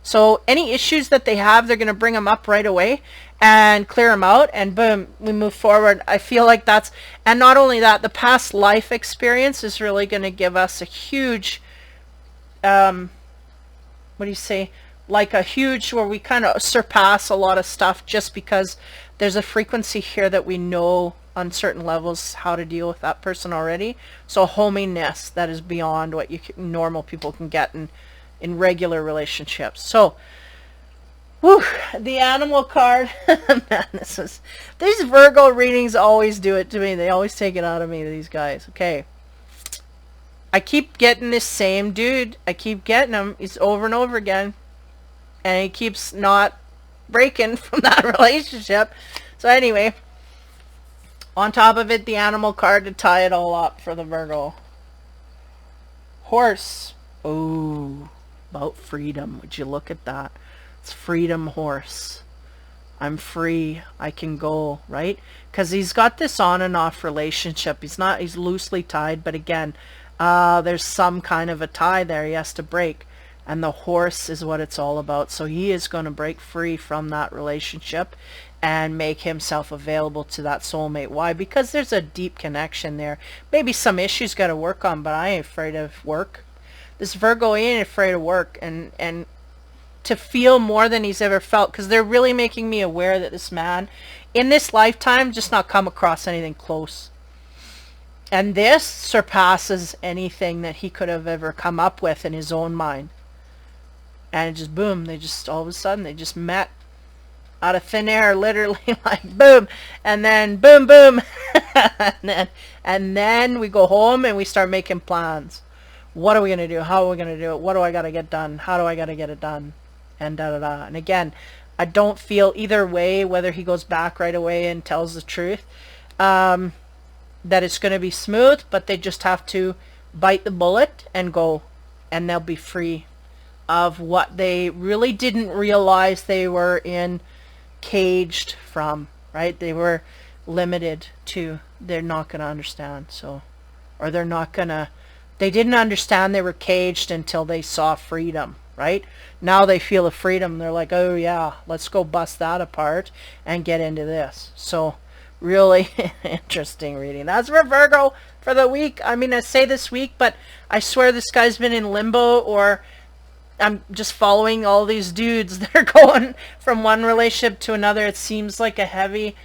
So any issues that they have, they're going to bring them up right away and clear them out, and boom, we move forward. I feel like that's, and not only that, the past life experience is really going to give us a huge, what do you say, like a huge, where we kind of surpass a lot of stuff just because there's a frequency here that we know on certain levels how to deal with that person already. So hominess that is beyond what normal people can get in regular relationships. So, whew, the animal card. Man, these Virgo readings always do it to me. They always take it out of me, these guys. Okay. I keep getting this same dude. I keep getting him. He's over and over again. And he keeps not breaking from that relationship. So anyway, on top of it, the animal card to tie it all up for the Virgo. Horse. Oh, about freedom. Would you look at that? It's freedom horse. I'm free. I can go, right? Because he's got this on and off relationship. He's loosely tied, but again, there's some kind of a tie there he has to break. And the horse is what it's all about. So he is going to break free from that relationship and make himself available to that soulmate. Why? Because there's a deep connection there. Maybe some issues got to work on, but I ain't afraid of work. This Virgo ain't afraid of work and to feel more than he's ever felt, because they're really making me aware that this man in this lifetime just not come across anything close. And this surpasses anything that he could have ever come up with in his own mind. And it just boom, they just all of a sudden they just met out of thin air, literally, like boom, and then boom boom and then we go home and we start making plans. What are we going to do? How are we going to do it? What do I got to get done? How do I got to get it done? And da da da. And again, I don't feel either way, whether he goes back right away and tells the truth, that it's going to be smooth, but they just have to bite the bullet and go, and they'll be free of what they really didn't realize they were caged from, right? They were limited to, they're not going to understand. So, or they're not going to, they didn't understand they were caged until they saw freedom, right? Now they feel the freedom. They're like, oh yeah, let's go bust that apart and get into this. So really interesting reading. That's for Virgo for the week. I mean, I say this week, but I swear this guy's been in limbo, or I'm just following all these dudes that are going from one relationship to another. It seems like a heavy,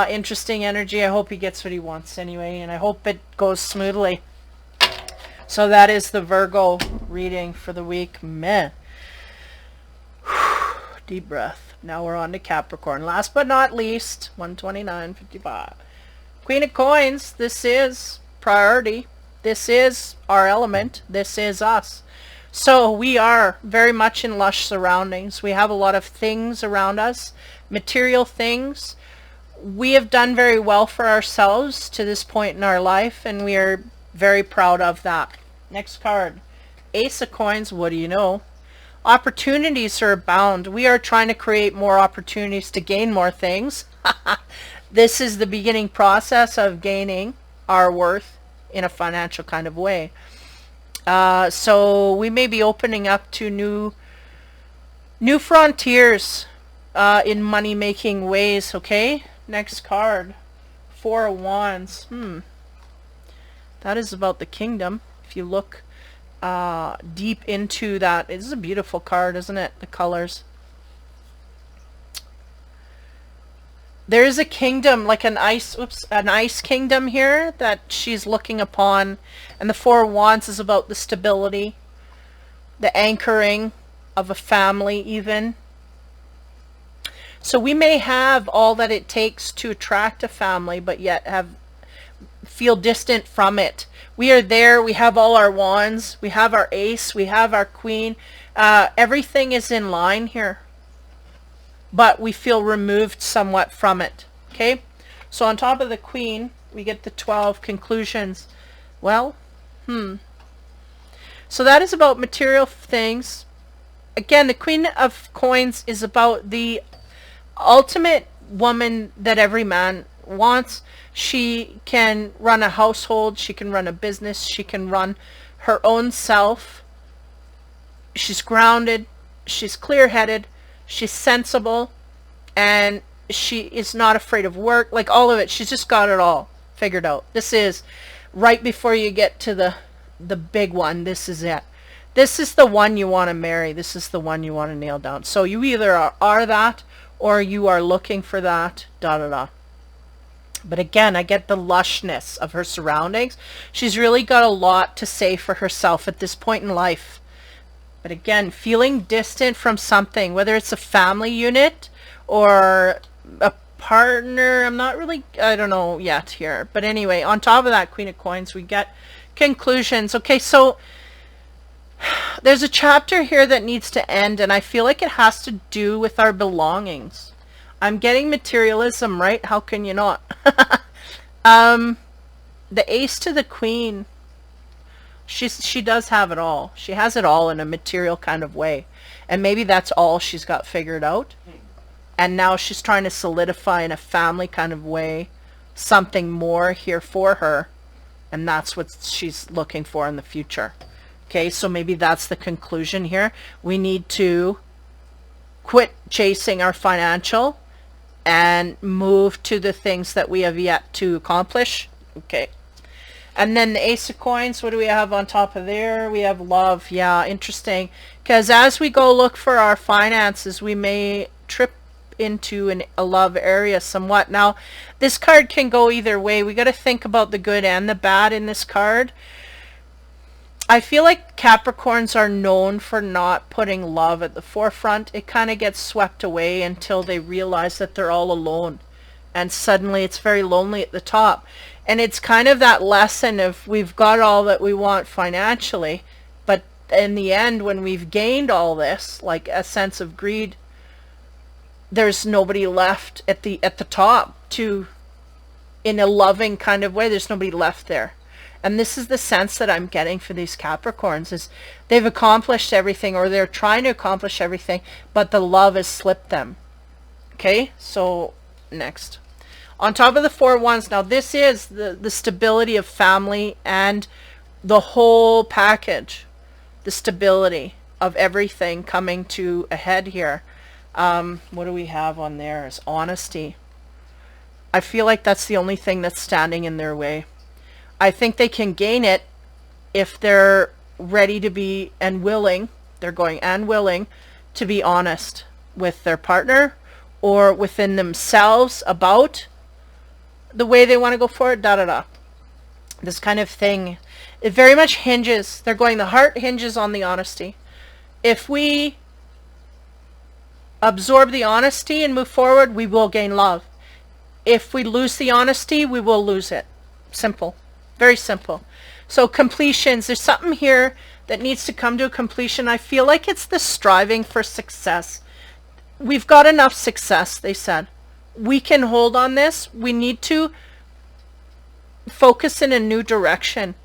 interesting energy. I hope he gets what he wants anyway, and I hope it goes smoothly. So that is the Virgo reading for the week. Meh. Deep breath. Now we're on to Capricorn. Last but not least, 129.55. Queen of Coins. This is priority. This is our element. This is us. So we are very much in lush surroundings. We have a lot of things around us, material things. We have done very well for ourselves to this point in our life, and we are very proud of that. Next card. Ace of Coins. What do you know? Opportunities are abound. We are trying to create more opportunities to gain more things. This is the beginning process of gaining our worth in a financial kind of way. So we may be opening up to new frontiers in money-making ways, okay? Next card. Four of Wands. That is about the kingdom. If you look deep into that, it is a beautiful card, isn't it? The colors. There is a kingdom, like an ice kingdom here that she's looking upon, and the Four of Wands is about the stability, the anchoring of a family even. So we may have all that it takes to attract a family, but yet feel distant from it. We are there. We have all our wands. We have our ace. We have our queen. Everything is in line here, but we feel removed somewhat from it. Okay, so on top of the queen, we get the 12 conclusions. Well, so that is about material things. Again, the Queen of Coins is about the ultimate woman that every man wants. She can run a household, she can run a business, she can run her own self. She's grounded, she's clear-headed, she's sensible, and she is not afraid of work. Like all of it, she's just got it all figured out. This is right before you get to the big one. This is it. This is the one you want to marry. This is the one you want to nail down. So you either are that, or you are looking for that, But again, I get the lushness of her surroundings. She's really got a lot to say for herself at this point in life. But again, feeling distant from something, whether it's a family unit or a partner, I don't know yet here. But anyway, on top of that Queen of Coins, we get conclusions. Okay, so there's a chapter here that needs to end, and I feel like it has to do with our belongings. I'm getting materialism, right? How can you not? The ace to the queen. She does have it all. She has it all in a material kind of way. And maybe that's all she's got figured out. And now she's trying to solidify in a family kind of way something more here for her. And that's what she's looking for in the future. Okay, so maybe that's the conclusion here. We need to quit chasing our financial and move to the things that we have yet to accomplish. Okay. And then the Ace of Coins, what do we have on top of there? We have love. Yeah, interesting. Because as we go look for our finances, we may trip into a love area somewhat. Now, this card can go either way. We got to think about the good and the bad in this card. I feel like Capricorns are known for not putting love at the forefront. It kind of gets swept away until they realize that they're all alone. And suddenly it's very lonely at the top. And it's kind of that lesson of we've got all that we want financially, but in the end, when we've gained all this, like a sense of greed, there's nobody left at the top to, in a loving kind of way, there's nobody left there. And this is the sense that I'm getting for these Capricorns, is they've accomplished everything, or they're trying to accomplish everything, but the love has slipped them. Okay, so next. On top of the 4 wands, now this is the stability of family and the whole package. The stability of everything coming to a head here. What do we have on there? Is honesty. I feel like that's the only thing that's standing in their way. I think they can gain it if they're ready to be and willing. They're going and willing to be honest with their partner or within themselves about the way they want to go forward. This kind of thing. It very much hinges. They're going, the heart hinges on the honesty. If we absorb the honesty and move forward, we will gain love. If we lose the honesty, we will lose it. Simple. Very simple. So completions. There's something here that needs to come to a completion. I feel like it's the striving for success. We've got enough success, they said. We can hold on this. We need to focus in a new direction.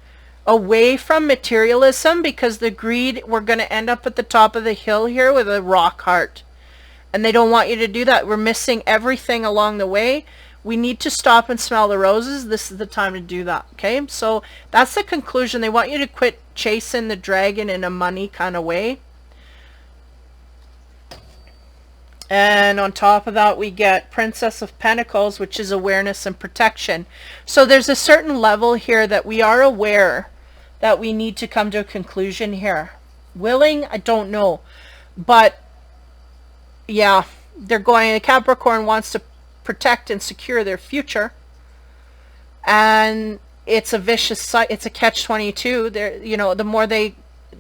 Away from materialism, because the greed, we're going to end up at the top of the hill here with a rock heart. And they don't want you to do that. We're missing everything along the way. We need to stop and smell the roses. This is the time to do that. Okay, so that's the conclusion. They want you to quit chasing the dragon in a money kind of way. And on top of that, we get Princess of Pentacles, which is awareness and protection. So there's a certain level here that we are aware that we need to come to a conclusion here. Willing, I don't know. But yeah, they're going, the Capricorn wants to protect and secure their future. And it's a vicious cycle. It's a catch-22. They're, you know, the more they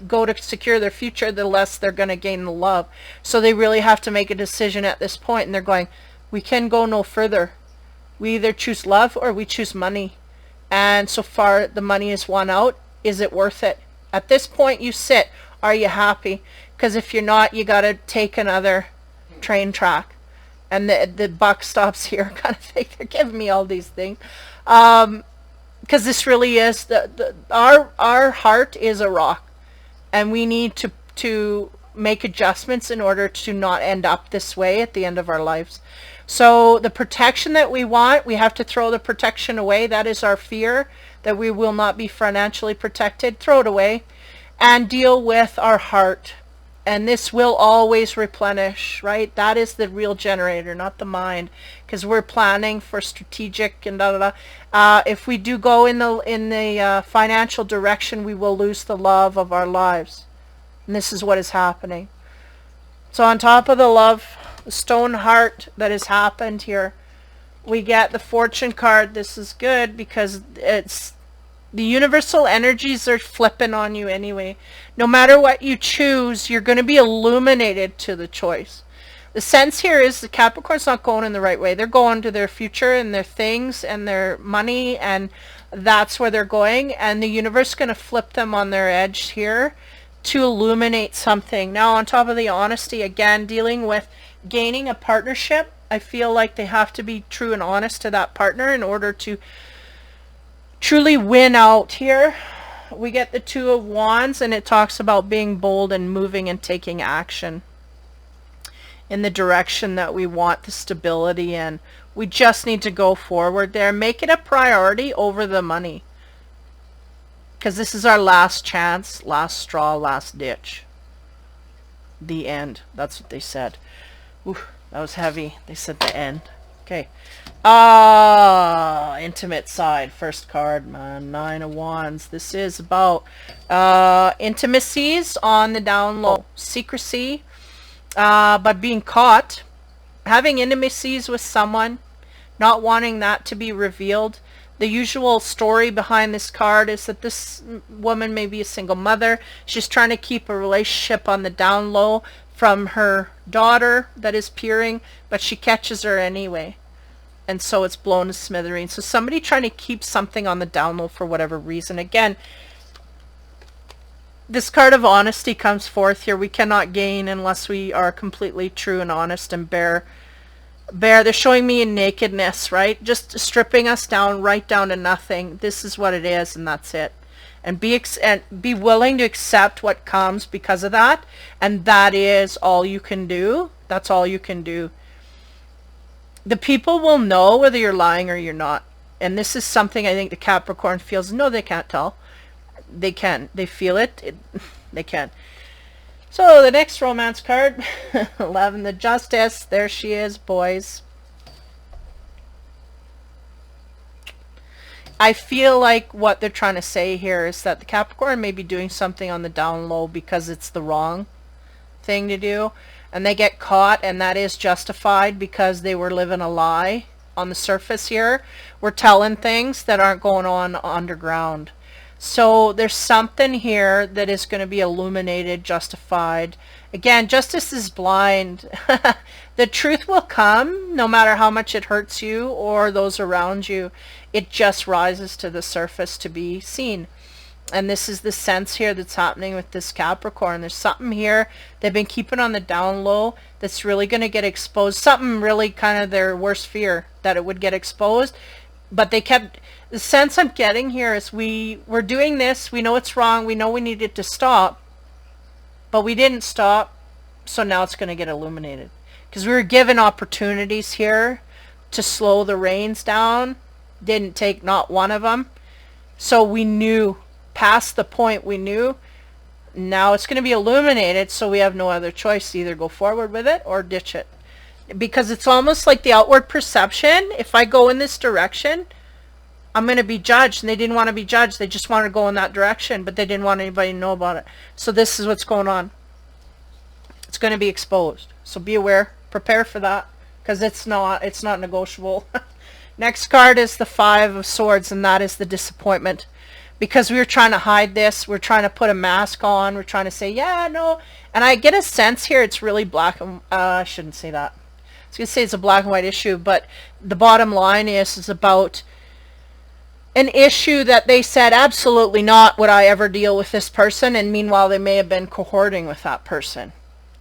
go to secure their future, the less they're going to gain the love. So they really have to make a decision at this point. And they're going, we can go no further. We either choose love or we choose money. And so far, the money is won out. Is it worth it? At this point, you sit. Are you happy? Because if you're not, you got to take another train track. And the buck stops here, kind of thing. They're giving me all these things. Because this really is, our heart is a rock. And we need to make adjustments in order to not end up this way at the end of our lives. So the protection that we want, we have to throw the protection away. That is our fear, that we will not be financially protected. Throw it away and deal with our heart. And this will always replenish, right? That is the real generator, not the mind, because we're planning for strategic and if we do go in the financial direction, we will lose the love of our lives. And this is what is happening. So on top of the love, the stone heart that has happened here, we get the fortune card. This is good because it's the universal energies are flipping on you anyway. No matter what you choose, you're going to be illuminated to the choice. The sense here is the Capricorn's not going in the right way. They're going to their future and their things and their money, and that's where they're going. And the universe is going to flip them on their edge here to illuminate something. Now, on top of the honesty, again, dealing with gaining a partnership, I feel like they have to be true and honest to that partner in order to truly win out here. We get the Two of Wands, and it talks about being bold and moving and taking action in the direction that we want the stability in. We just need to go forward there. Make it a priority over the money. Because this is our last chance, last straw, last ditch. The end. That's what they said. Ooh, that was heavy. They said the end. Okay. Intimate side. First card, man. Nine of Wands. This is about intimacies on the down low. Secrecy. But being caught. Having intimacies with someone. Not wanting that to be revealed. The usual story behind this card is that this woman may be a single mother. She's trying to keep a relationship on the down low from her daughter that is peering, but she catches her anyway. And so it's blown to smithereens. So somebody trying to keep something on the down low for whatever reason. Again, this card of honesty comes forth here. We cannot gain unless we are completely true and honest and bare. They're showing me in nakedness, right? Just stripping us down, right down to nothing. This is what it is, and that's it. And be willing to accept what comes because of that. And that is all you can do. That's all you can do. The people will know whether you're lying or you're not. And this is something I think the Capricorn feels. No, they can't tell. They can. They feel it. They can. So the next romance card, 11, the Justice. There she is, boys. I feel like what they're trying to say here is that the Capricorn may be doing something on the down low because it's the wrong thing to do. And they get caught, and that is justified because they were living a lie on the surface here. We're telling things that aren't going on underground. So there's something here that is going to be illuminated, justified. Again, justice is blind. The truth will come no matter how much it hurts you or those around you. It just rises to the surface to be seen. And this is the sense here that's happening with this Capricorn. There's something here they've been keeping on the down low that's really going to get exposed. Something really kind of their worst fear, that it would get exposed. But they kept, the sense I'm getting here is we're doing this, we know it's wrong, we know we needed to stop, but we didn't stop, so now it's going to get illuminated. Because we were given opportunities here to slow the reins down, didn't take not one of them. So we knew, past the point we knew, now it's going to be illuminated, so we have no other choice to either go forward with it or ditch it. Because it's almost like the outward perception, if I go in this direction, I'm going to be judged. And they didn't want to be judged. They just wanted to go in that direction, but they didn't want anybody to know about it. So this is what's going on. It's going to be exposed. So be aware. Prepare for that, because it's not negotiable. Next card is the 5 of Swords, and that is the disappointment. Because we were trying to hide this. We're trying to put a mask on. We're trying to say, yeah, no. And I get a sense here it's really black and... I shouldn't say that. I was going to say it's a black and white issue, but the bottom line is about an issue that they said, absolutely not would I ever deal with this person, and meanwhile they may have been cohorting with that person.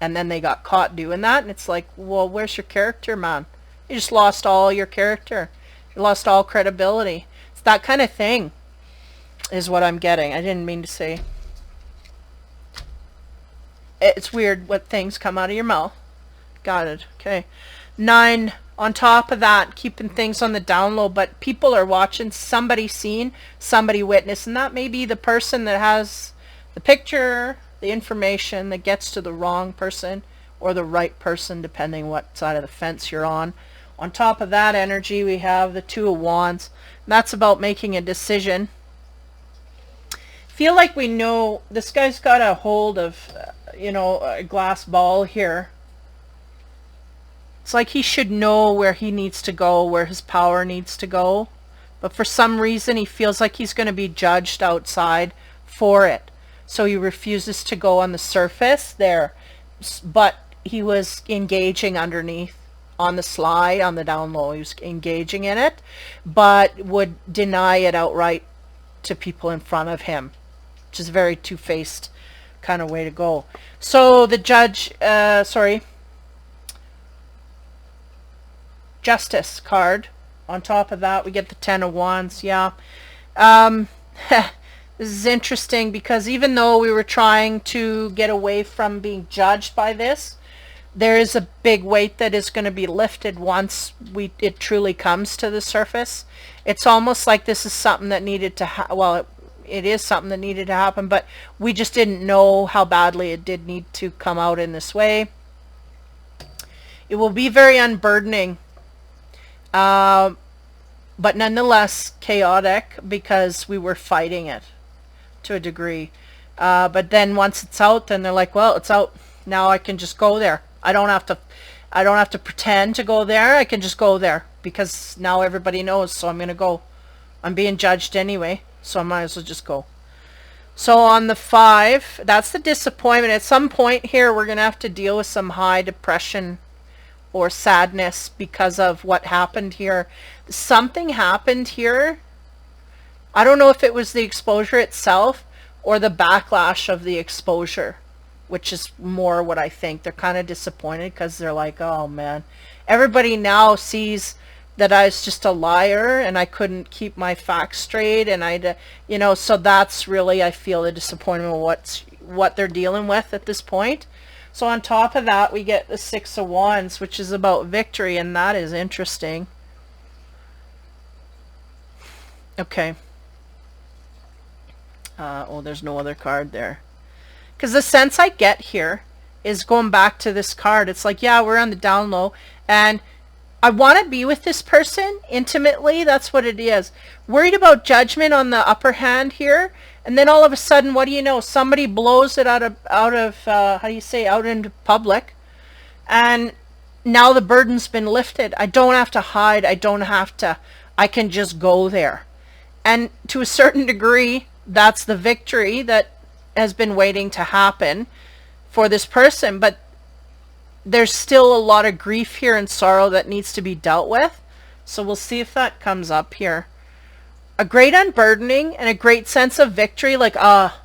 And then they got caught doing that, and it's like, well, where's your character, man? You just lost all your character. You lost all credibility. It's that kind of thing is what I'm getting. I didn't mean to say. It's weird what things come out of your mouth. Got it. Okay. 9, on top of that, keeping things on the down low, but people are watching, somebody seen, somebody witnessed, and that may be the person that has the picture, the information that gets to the wrong person or the right person, depending what side of the fence you're on. On top of that energy, we have the 2 of Wands. And that's about making a decision. Feel like we know this guy's got a hold of, a glass ball here. It's like he should know where he needs to go, where his power needs to go. But for some reason, he feels like he's going to be judged outside for it. So he refuses to go on the surface there. But he was engaging underneath, on the sly, on the down low. He was engaging in it, but would deny it outright to people in front of him, which is a very two-faced kind of way to go. So the judge, Justice card. On top of that, we get the 10 of Wands. Yeah. This is interesting because even though we were trying to get away from being judged by this, there is a big weight that is going to be lifted once it truly comes to the surface. It's almost like this is something that needed to it is something that needed to happen, but we just didn't know how badly it did need to come out in this way. It will be very unburdening. But nonetheless chaotic because we were fighting it to a degree. But then once it's out, then they're like, well, it's out. Now I can just go there. I don't have to pretend to go there. I can just go there because now everybody knows. So I'm going to go. I'm being judged anyway, so I might as well just go. So on the 5, that's the disappointment. At some point here, we're going to have to deal with some high depression or sadness because of what happened here. Something happened here. I don't know if it was the exposure itself or the backlash of the exposure, which is more what I think. They're kind of disappointed because they're like, oh man, everybody now sees that I was just a liar and I couldn't keep my facts straight, and so that's really, I feel, the disappointment of what they're dealing with at this point. So on top of that, we get the Six of Wands, which is about victory, and that is interesting. Okay. Oh, there's no other card there. Because the sense I get here is going back to this card. It's like, yeah, we're on the down low, and I want to be with this person intimately. That's what it is. Worried about judgment on the upper hand here, and then all of a sudden, what do you know? Somebody blows it out of how do you say, out into public, and now the burden's been lifted. I don't have to hide. I can just go there. And to a certain degree, that's the victory that has been waiting to happen for this person. But there's still a lot of grief here and sorrow that needs to be dealt with. So we'll see if that comes up here. A great unburdening and a great sense of victory, like, but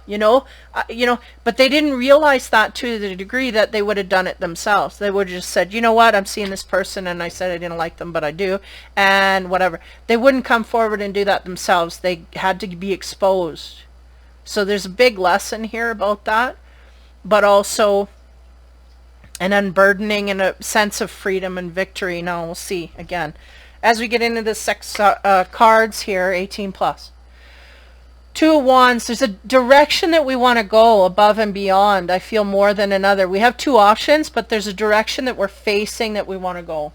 they didn't realize that to the degree that they would have done it themselves. They would have just said, you know what, I'm seeing this person and I said I didn't like them, but I do, and whatever. They wouldn't come forward and do that themselves. They had to be exposed. So there's a big lesson here about that, but also an unburdening and a sense of freedom and victory. Now we'll see again as we get into the six cards here, 18 plus. Two of Wands, there's a direction that we want to go above and beyond. I feel more than another. We have two options, but there's a direction that we're facing that we want to go.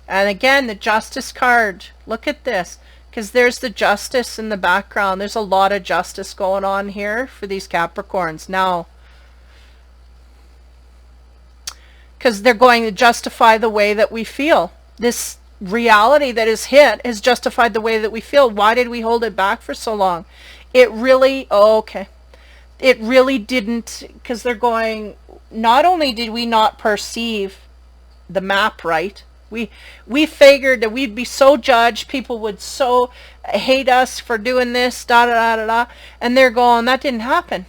And again, the Justice card. Look at this, because there's the Justice in the background. There's a lot of justice going on here for these Capricorns. Now, because they're going to justify the way that we feel. This reality that is hit has justified the way that we feel. Why did we hold it back for so long? It really, it really didn't, because they're going, not only did we not perceive the map right, we figured that we'd be so judged, people would so hate us for doing this, da da da da da, and they're going, that didn't happen.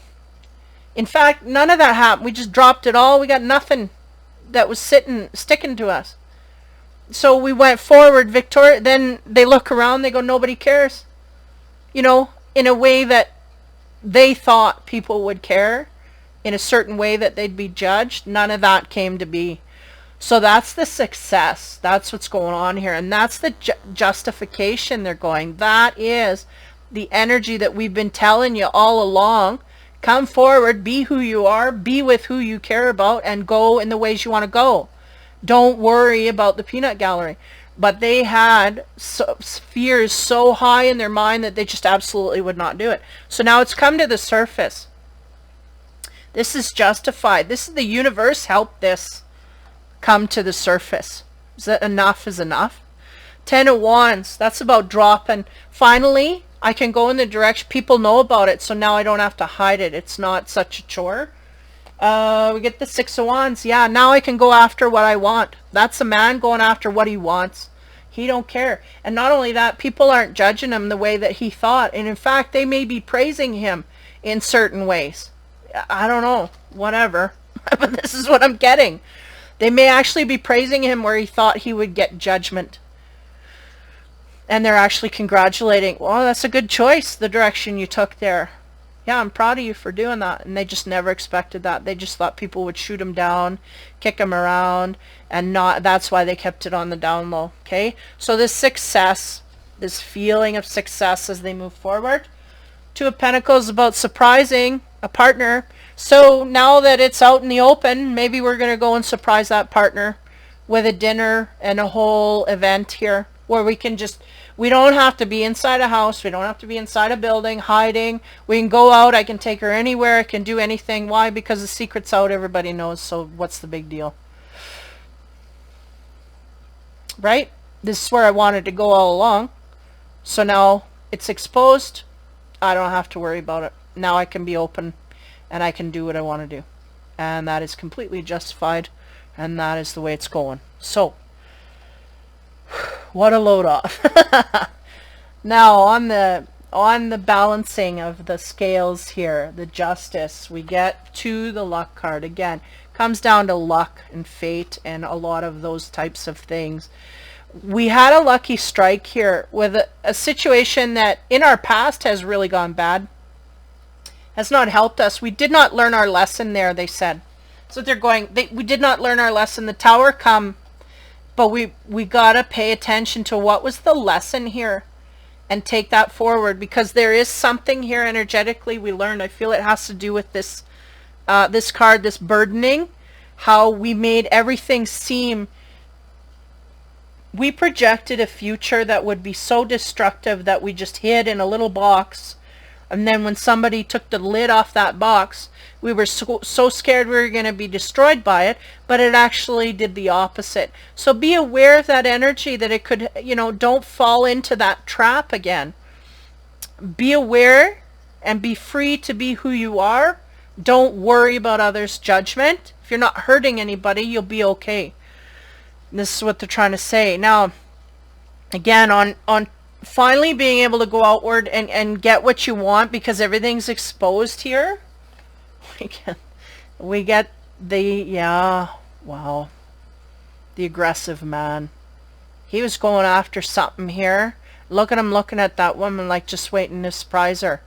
In fact, none of that happened. We just dropped it all. We got nothing that was sticking to us. So we went forward, victorious. Then they look around, they go, nobody cares. In a way that they thought people would care, in a certain way that they'd be judged. None of that came to be. So that's the success. That's what's going on here. And that's the justification they're going. That is the energy that we've been telling you all along. Come forward, be who you are, be with who you care about, and go in the ways you want to go. Don't worry about the peanut gallery. But they had fears so high in their mind that they just absolutely would not do it. So now it's come to the surface. This is justified. This is the universe helped this come to the surface. Is that enough is enough? 10 of Wands. That's about dropping. Finally, I can go in the direction. People know about it, so now I don't have to hide it. It's not such a chore. We get the 6 of Wands. Yeah, now I can go after what I want. That's a man going after what he wants. He don't care. And not only that, people aren't judging him the way that he thought. And in fact, they may be praising him in certain ways. I don't know. Whatever. But this is what I'm getting. They may actually be praising him where he thought he would get judgment. And they're actually congratulating. Well, that's a good choice, the direction you took there. Yeah, I'm proud of you for doing that. And they just never expected that. They just thought people would shoot him down, kick him around, and not. That's why they kept it on the down low. Okay? So this success, this feeling of success as they move forward. 2 of Pentacles about surprising a partner. So now that it's out in the open, maybe we're going to go and surprise that partner with a dinner and a whole event here where we can just, we don't have to be inside a house. We don't have to be inside a building hiding. We can go out. I can take her anywhere. I can do anything. Why? Because the secret's out. Everybody knows. So what's the big deal? Right? This is where I wanted to go all along. So now it's exposed. I don't have to worry about it. Now I can be open and I can do what I want to do. And that is completely justified. And that is the way it's going. So, what a load off. Now on the balancing of the scales here, the justice, we get to the luck card. Again, comes down to luck and fate and a lot of those types of things. We had a lucky strike here with a situation that in our past has really gone bad. Has not helped us. We did not learn our lesson there, they said. So they're going, we did not learn our lesson. The Tower come, but we gotta pay attention to what was the lesson here and take that forward, because there is something here energetically we learned. I feel it has to do with this this card, this burdening, how we made everything seem, we projected a future that would be so destructive that we just hid in a little box. And then when somebody took the lid off that box, we were so scared we were going to be destroyed by it, but it actually did the opposite. So be aware of that energy, that it could, you know, don't fall into that trap again. Be aware and be free to be who you are. Don't worry about others' judgment. If you're not hurting anybody, you'll be okay. This is what they're trying to say. Now, again, on finally being able to go outward and get what you want, because everything's exposed here. We get the, yeah, wow, the aggressive man. He was going after something here. Look at him looking at that woman like just waiting to surprise her.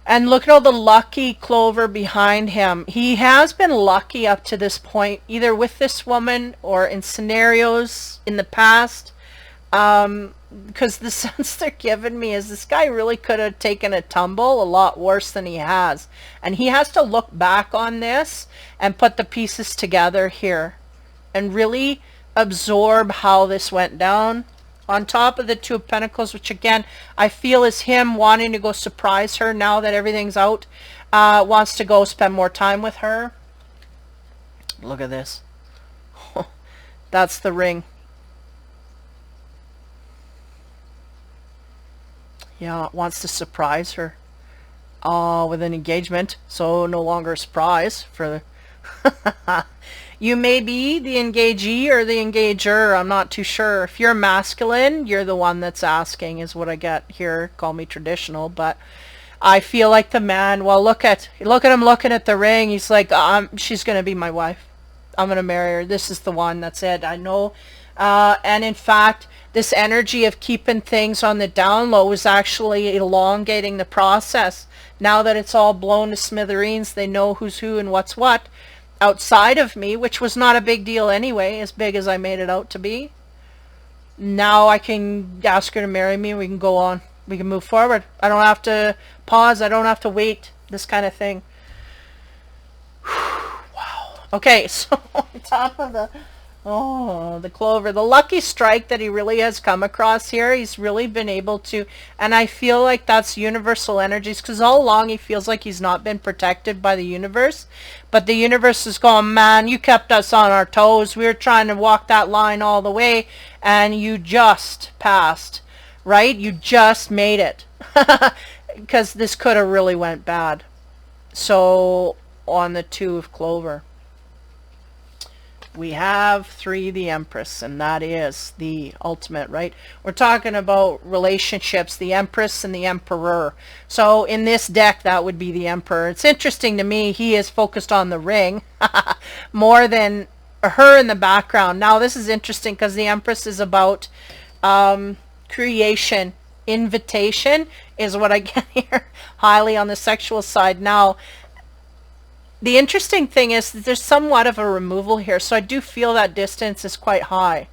And look at all the lucky clover behind him. He has been lucky up to this point, either with this woman or in scenarios in the past. Because the sense they're giving me is this guy really could have taken a tumble a lot worse than he has. And he has to look back on this and put the pieces together here and really absorb how this went down. On top of the Two of Pentacles, which again, I feel is him wanting to go surprise her now that everything's out. Wants to go spend more time with her. Look at this. That's the ring. Yeah, wants to surprise her. With an engagement. So no longer a surprise for the... You may be the engagee or the engager. I'm not too sure. If you're masculine, you're the one that's asking, is what I get here. Call me traditional, but I feel like the man, well, look at him looking at the ring. He's like, she's going to be my wife. I'm going to marry her. This is the one. That's it. I know. And in fact, this energy of keeping things on the down low is actually elongating the process. Now that it's all blown to smithereens, they know who's who and what's what outside of me, which was not a big deal anyway, as big as I made it out to be. Now I can ask her to marry me and we can go on. We can move forward. I don't have to pause. I don't have to wait. This kind of thing. Wow. Okay, so on top of the clover, the lucky strike that he really has come across here, he's really been able to, and I feel like that's universal energies, because all along he feels like he's not been protected by the universe, but the universe is going, man, you kept us on our toes. We were trying to walk that line all the way, and you just passed, right? You just made it, because this could have really went bad. So on the Two of Clover, we have 3, the Empress, and that is the ultimate, right? We're talking about relationships, the Empress and the Emperor. So in this deck, that would be the Emperor. It's interesting to me, he is focused on the ring more than her in the background. Now, this is interesting because the Empress is about creation. Invitation is what I get here, highly on the sexual side. Now, the interesting thing is that there's somewhat of a removal here, so I do feel that distance is quite high.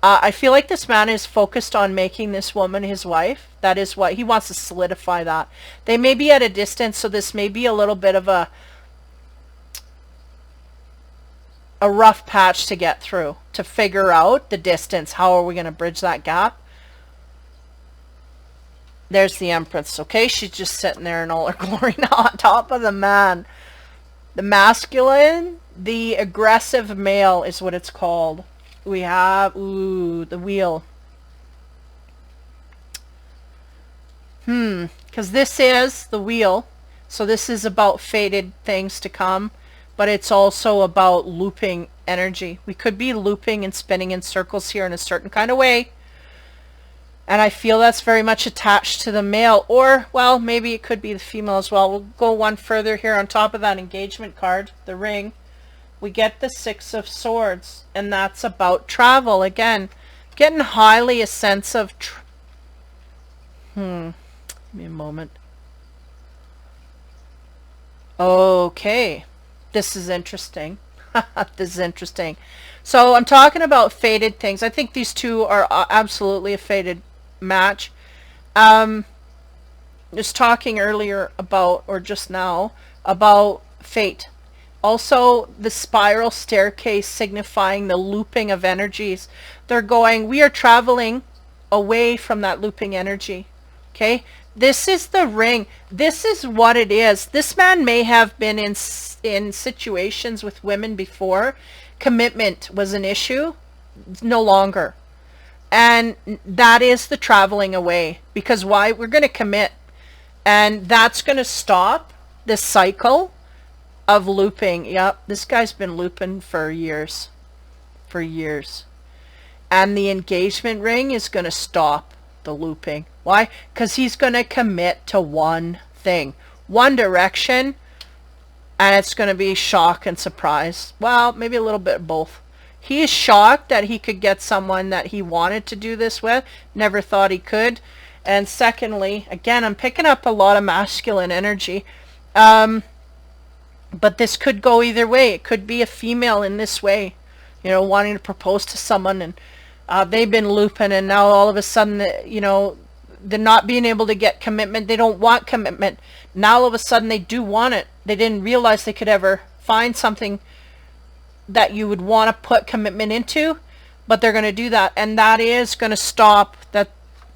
I feel like this man is focused on making this woman his wife. That is what he wants to solidify that. They may be at a distance, so this may be a little bit of a rough patch to get through, to figure out the distance. How are we going to bridge that gap? There's the Empress, okay? She's just sitting there in all her glory now on top of the man. The masculine, the aggressive male is what it's called. We have, ooh, the Wheel. Because this is the Wheel. So this is about fated things to come. But it's also about looping energy. We could be looping and spinning in circles here in a certain kind of way. And I feel that's very much attached to the male, or, well, maybe it could be the female as well. We'll go one further here on top of that engagement card, the ring. We get the 6 of Swords, and that's about travel. Again, getting highly a sense of... Give me a moment. Okay. This is interesting. This is interesting. So I'm talking about fated things. I think these two are absolutely a fated match. Just talking earlier about, or just now, about fate. Also, the spiral staircase signifying the looping of energies. They're going, we are traveling away from that looping energy. Okay? This is the ring. This is what it is. This man may have been in situations with women before. Commitment was an issue. No longer. And that is the traveling away. Because why? We're going to commit. And that's going to stop this cycle of looping. Yep, this guy's been looping for years. For years. And the engagement ring is going to stop the looping. Why? Because he's going to commit to one thing. One direction. And it's going to be shock and surprise. Well, maybe a little bit of both. He is shocked that he could get someone that he wanted to do this with. Never thought he could. And secondly, again, I'm picking up a lot of masculine energy. But this could go either way. It could be a female in this way, you know, wanting to propose to someone, and they've been looping, and now all of a sudden, you know, they're not being able to get commitment. They don't want commitment. Now all of a sudden they do want it. They didn't realize they could ever find something that you would want to put commitment into, but they're going to do that, and that is going to stop that,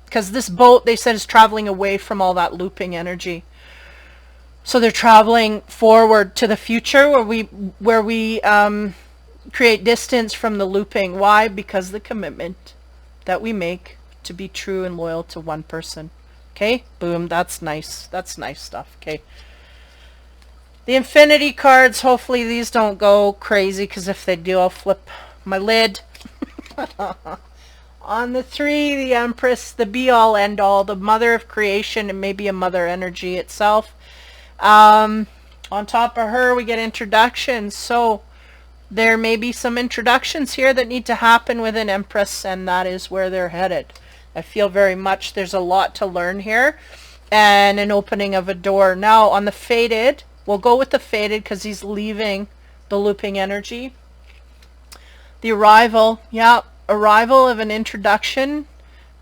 because this boat, they said, is traveling away from all that looping energy. So they're traveling forward to the future where we create distance from the looping. Why? Because the commitment that we make to be true and loyal to one person. Okay? Boom. That's nice. That's nice stuff. Okay. The infinity cards, hopefully these don't go crazy, because if they do, I'll flip my lid. On the 3, the Empress, the be-all, end-all, the mother of creation, and maybe a mother energy itself. On top of her, we get introductions. So there may be some introductions here that need to happen with an Empress, and that is where they're headed. I feel very much there's a lot to learn here, and an opening of a door. Now, on the fated, we'll go with the fated because he's leaving the looping energy. The arrival, yeah. Arrival of an introduction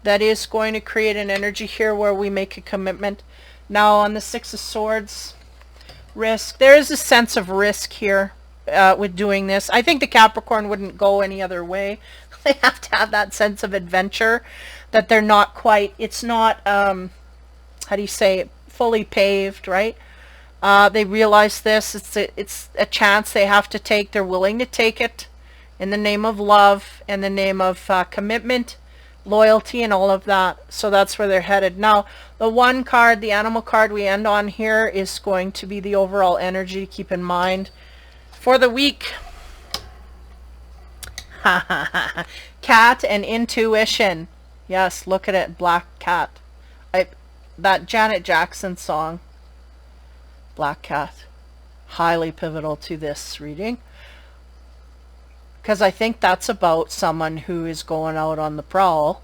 that is going to create an energy here where we make a commitment. Now on the 6 of Swords, risk. There is a sense of risk here with doing this. I think the Capricorn wouldn't go any other way. They have to have that sense of adventure that they're not quite, it's not, how do you say, fully paved, right? They realize this. It's a chance they have to take. They're willing to take it. In the name of love, in the name of commitment, loyalty, and all of that. So that's where they're headed. Now, the 1 card, the animal card we end on here, is going to be the overall energy to keep in mind for the week. Cat and intuition. Yes, look at it. Black cat. That Janet Jackson song, Black Cat, highly pivotal to this reading. Because I think that's about someone who is going out on the prowl,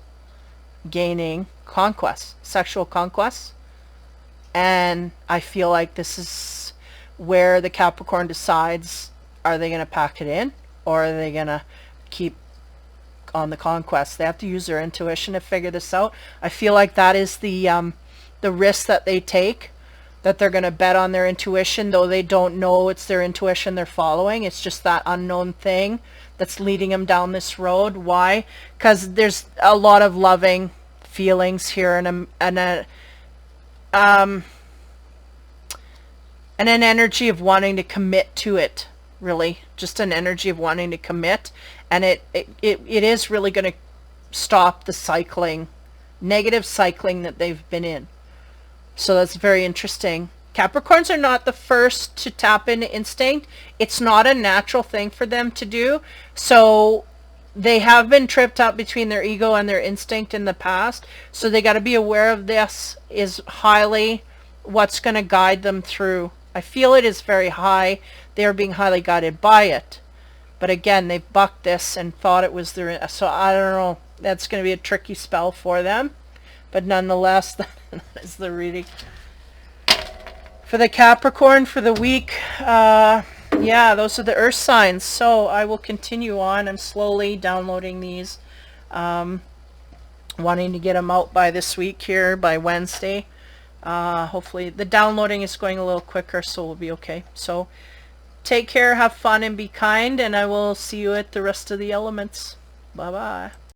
gaining conquest, sexual conquest. And I feel like this is where the Capricorn decides, are they going to pack it in, or are they going to keep on the conquest? They have to use their intuition to figure this out. I feel like that is the risk that they take, that they're going to bet on their intuition, though they don't know it's their intuition they're following. It's just that unknown thing that's leading them down this road. Why? Because there's a lot of loving feelings here, and an energy of wanting to commit to it. Really, just an energy of wanting to commit, and it is really going to stop the cycling, negative cycling that they've been in. So that's very interesting. Capricorns are not the first to tap into instinct. It's not a natural thing for them to do. So they have been tripped up between their ego and their instinct in the past. So they got to be aware of this is highly what's going to guide them through. I feel it is very high. They are being highly guided by it. But again, they bucked this and thought it was their... So I don't know. That's going to be a tricky spell for them. But nonetheless, that is the reading. For the Capricorn for the week, Yeah, those are the earth signs. So I will continue on. I'm slowly downloading these. Wanting to get them out by this week here, by Wednesday. Hopefully the downloading is going a little quicker, so we'll be okay. So take care, have fun, and be kind, and I will see you at the rest of the elements. Bye bye.